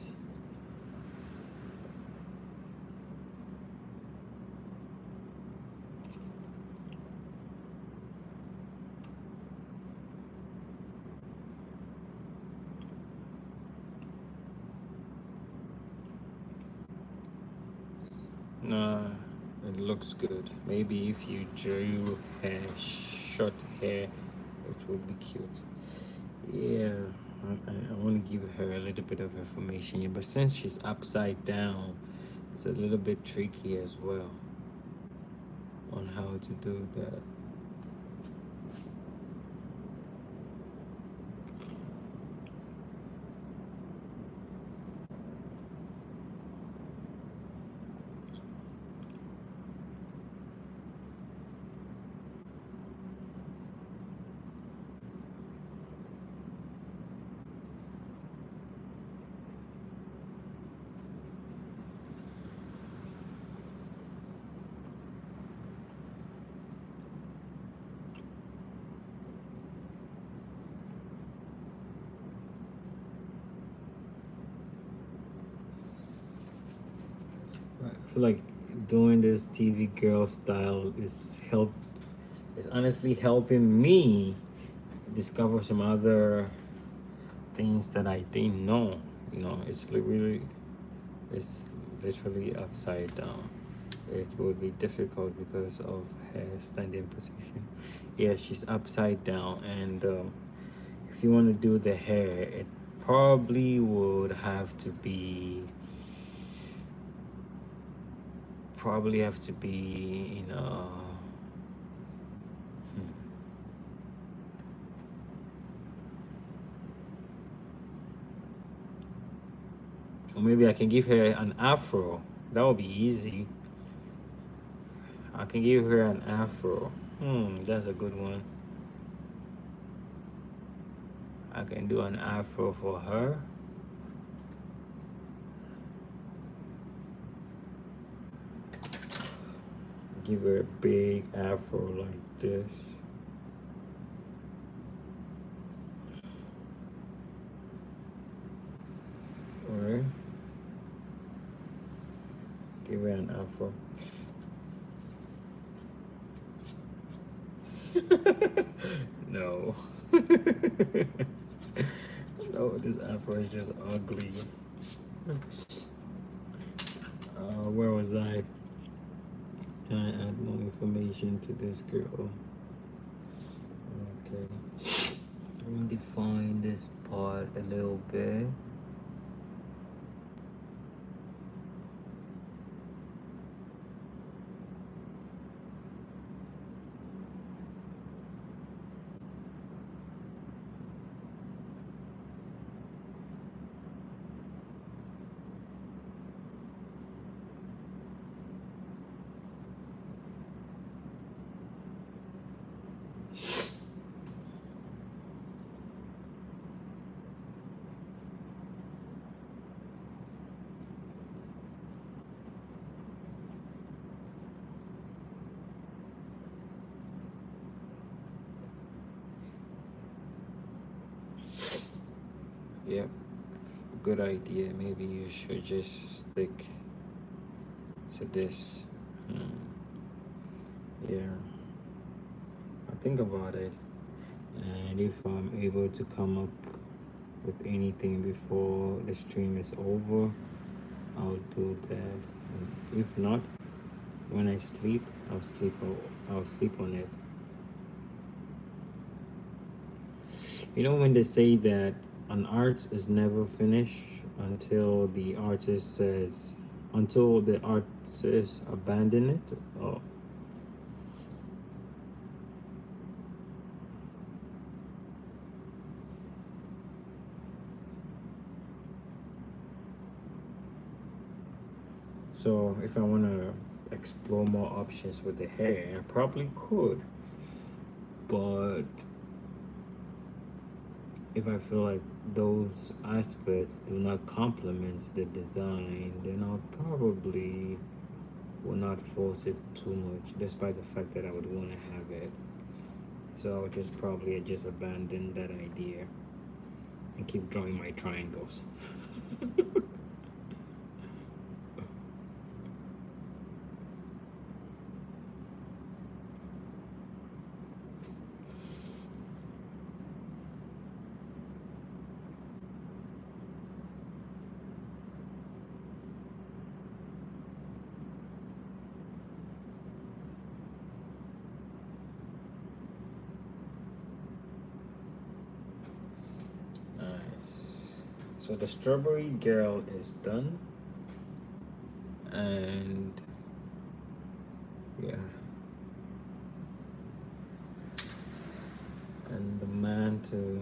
Nah, it looks good. Maybe if you drew hair, short hair, it would be cute. Yeah, I want to give her a little bit of information here, but since she's upside down, it's a little bit tricky as well on how to do that. I feel like doing this TV girl style is honestly helping me discover some other things that I didn't know. It's literally upside down. It would be difficult because of her standing position. Yeah, she's upside down, and if you want to do the hair, it probably would have to be hmm. Or maybe I can give her an afro. That would be easy. I can give her an afro. That's a good one. I can do an afro for her. Give her a big afro like this. Alright. Give her an afro. No. No, this afro is just ugly. Where was I? Trying to add more information to this girl. Okay. Let me define this part a little bit. Yep, good idea. Maybe you should just stick to this. Hmm. Yeah, I think about it, and if I'm able to come up with anything before the stream is over, I'll do that. And if not, when I sleep, I'll sleep on it. You know when they say that an art is never finished until the artist abandon it. Oh, so if I want to explore more options with the hair, I probably could. But if I feel like those aspects do not complement the design, then I'll probably will not force it too much, despite the fact that I would want to have it. So I would just probably just abandon that idea and keep drawing my triangles. Nice. So the strawberry girl is done, and yeah, and the mantle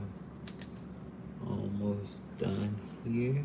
almost done here.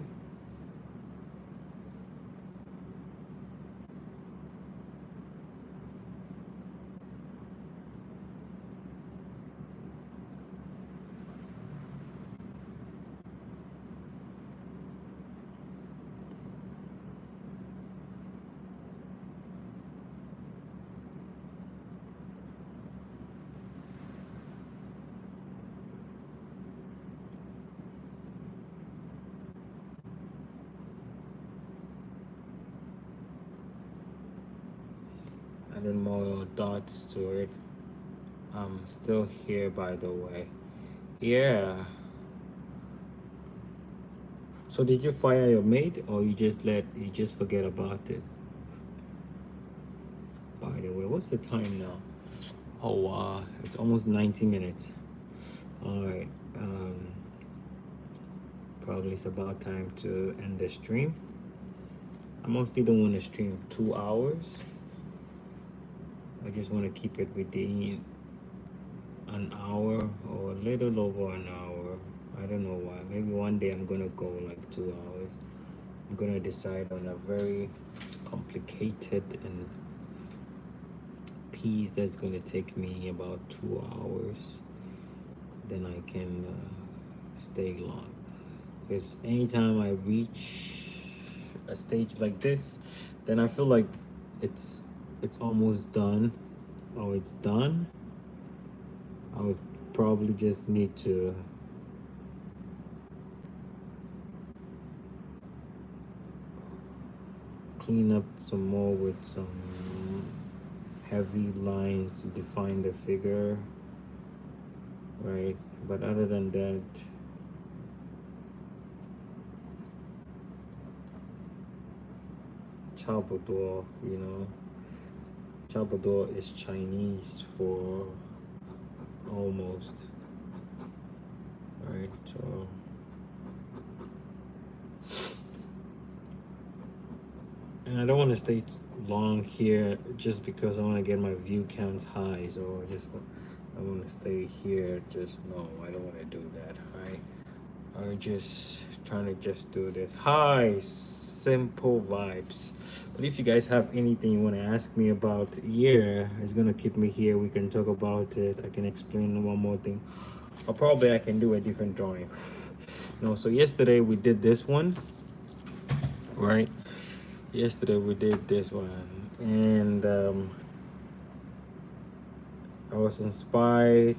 Adding more dots to it. I'm still here, by the way. Yeah. So did you fire your maid, or you just forget about it? By the way, what's the time now? Oh wow, it's almost 90 minutes. All right. Probably it's about time to end the stream. I mostly don't want to stream 2 hours. I just want to keep it within an hour or a little over an hour. I don't know why. Maybe one day I'm gonna go like 2 hours. I'm gonna decide on a very complicated and piece that's gonna take me about 2 hours. Then I can stay long. Because anytime I reach a stage like this, then I feel like it's it's almost done or it's done. I would probably just need to clean up some more with some heavy lines to define the figure, right? But other than that, Chabador, Chabador is Chinese for almost, right? So and I don't want to stay long here just because I want to get my view counts high. So I want to stay here. Just no, I don't want to do that. I'm just trying to just do this. Hi, simple vibes. But if you guys have anything you want to ask me about, yeah, it's gonna keep me here. We can talk about it. I can explain one more thing. Or probably I can do a different drawing. No, so yesterday we did this one, right? Yesterday we did this one, and I was inspired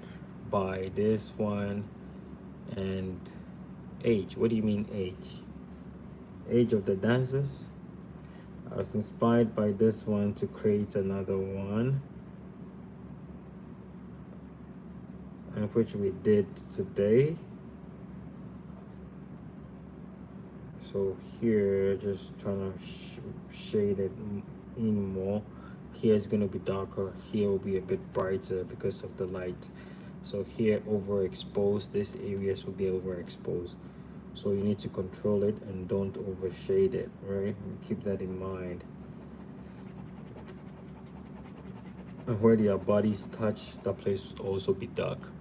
by this one, and age. What do you mean age? Age of the dancers. I was inspired by this one to create another one, and which we did today. So here, just trying to shade it in more. Here is going to be darker. Here will be a bit brighter because of the light. So here overexposed, this areas will be overexposed. So you need to control it and don't overshade it, right? Keep that in mind. And where their bodies touch, that place will also be dark.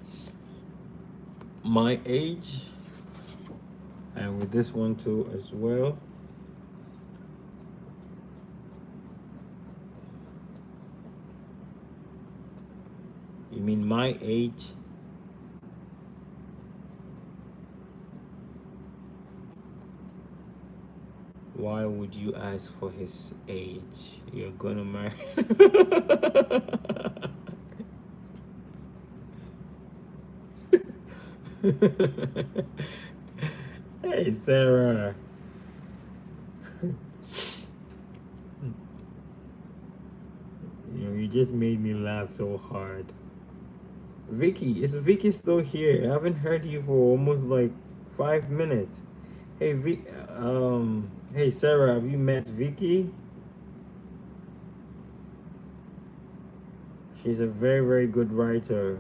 My age, and with this one too as well. You mean my age? Why would you ask for his age? You're gonna marry. Hey, Sarah. You just made me laugh so hard. Vicky, is Vicky still here? I haven't heard you for almost like 5 minutes. Hey, hey Sarah, have you met Vicky? She's a very, very good writer.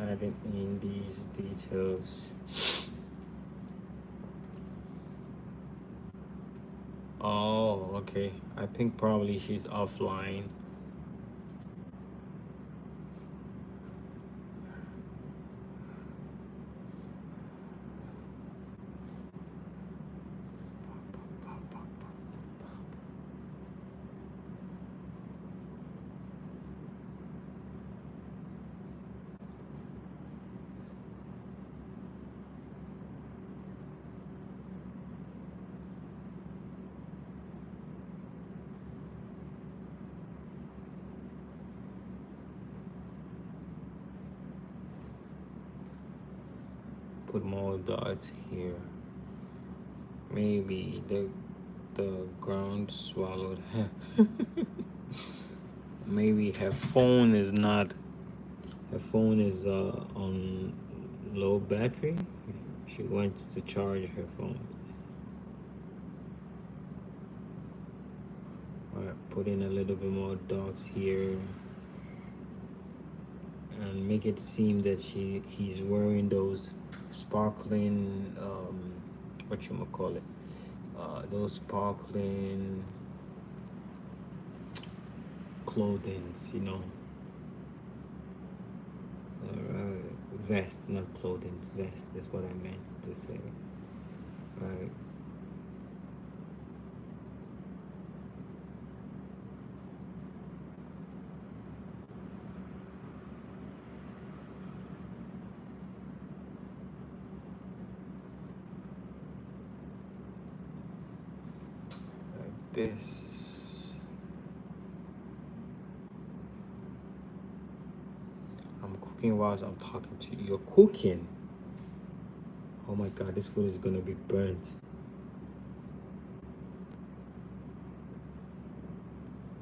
Adding in these details. Oh, okay. I think probably she's offline. Put more dots here. Maybe the ground swallowed her. Maybe her phone is not. Her phone is on low battery. She wants to charge her phone. Alright, put in a little bit more dots here. And make it seem that he's wearing those sparkling what you call it, those sparkling clothings, you know. Vest, not clothing, vest is what I meant to say. Right. This. I'm cooking whilst I'm talking to you. You're cooking. Oh my god, this food is gonna be burnt.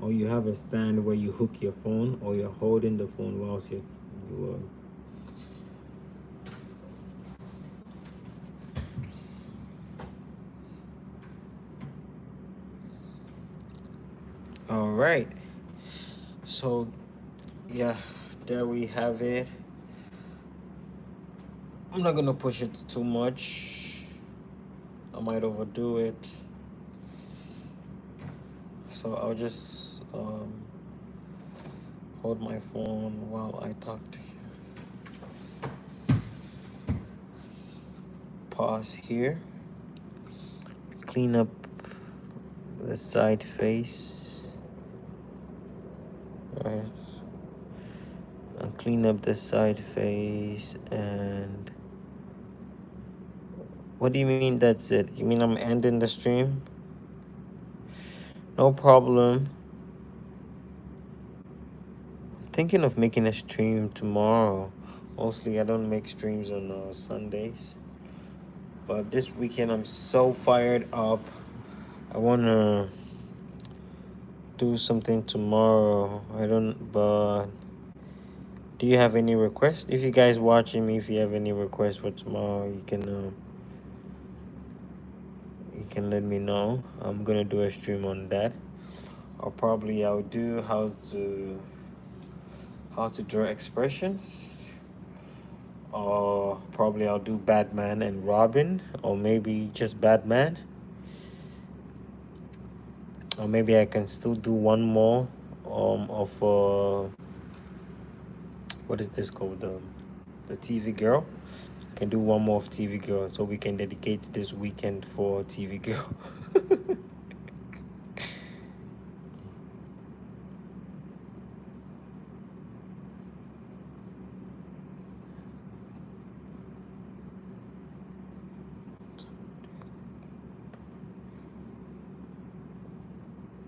Or you have a stand where you hook your phone, or you're holding the phone whilst you all right. So yeah, there we have it. I'm not gonna push it too much. I might overdo it. So I'll just hold my phone while I talk to you. Pause here. Clean up the side face. Right. I'll clean up the side face. And what do you mean that's it? You mean I'm ending the stream? No problem. I'm thinking of making a stream tomorrow. Mostly, I don't make streams on Sundays. But this weekend, I'm so fired up. I wanna do something tomorrow. I don't, but do you have any requests? If you guys watching me, if you have any requests for tomorrow, you can let me know. I'm gonna do a stream on that. Or probably I'll do how to draw expressions. Or probably I'll do Batman and Robin, or maybe just Batman. Or maybe I can still do one more of what is this called, the TV girl. Can do one more of TV girl, so we can dedicate this weekend for TV girl.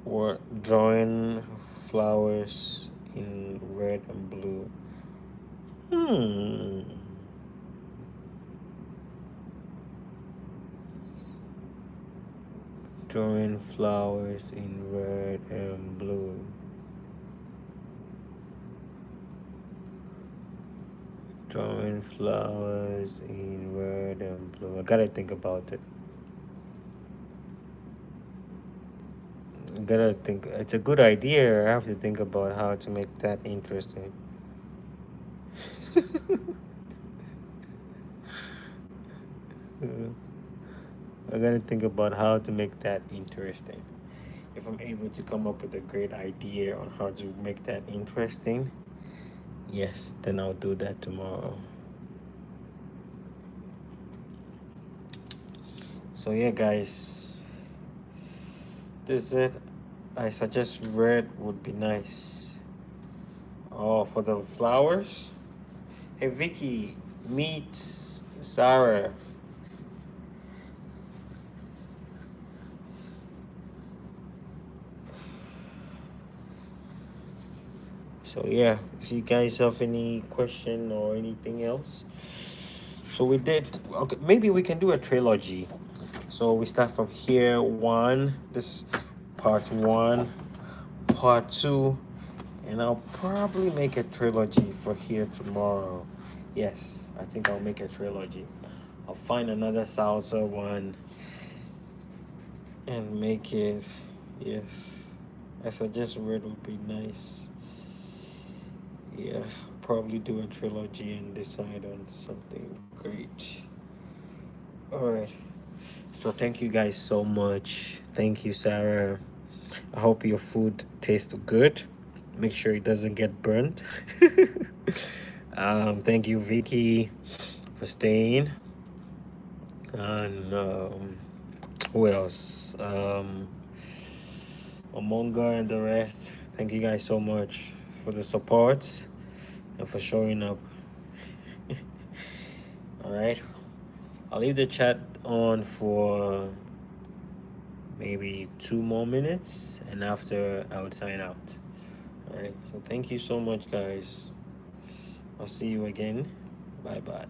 We're drawing flowers in red and blue. Hmm. Drawing flowers in red and blue. Drawing flowers in red and blue. I gotta think about it. I gotta think. It's a good idea. I have to think about how to make that interesting. I gotta think about how to make that interesting. If I'm able to come up with a great idea on how to make that interesting, yes, then I'll do that tomorrow. So yeah, guys, this is it. I suggest red would be nice. Oh, for the flowers. Hey Vicky, meet Sarah. So yeah, if you guys have any question or anything else, so we did. Okay, maybe we can do a trilogy. So we start from here. This part one, part two, and I'll probably make a trilogy for here tomorrow. Yes, I think I'll make a trilogy. I'll find another salsa one and make it. Yes, I suggest red would be nice. Yeah, probably do a trilogy and decide on something great. All right. So thank you guys so much. Thank you, Sarah. I hope your food tastes good. Make sure it doesn't get burnt. Thank you, Vicky, for staying. And who else? Amonga and the rest. Thank you guys so much for the support and for showing up. All right. I'll leave the chat on for maybe 2 more minutes, and after I would sign out. All right. So thank you so much, guys. I'll see you again. Bye bye.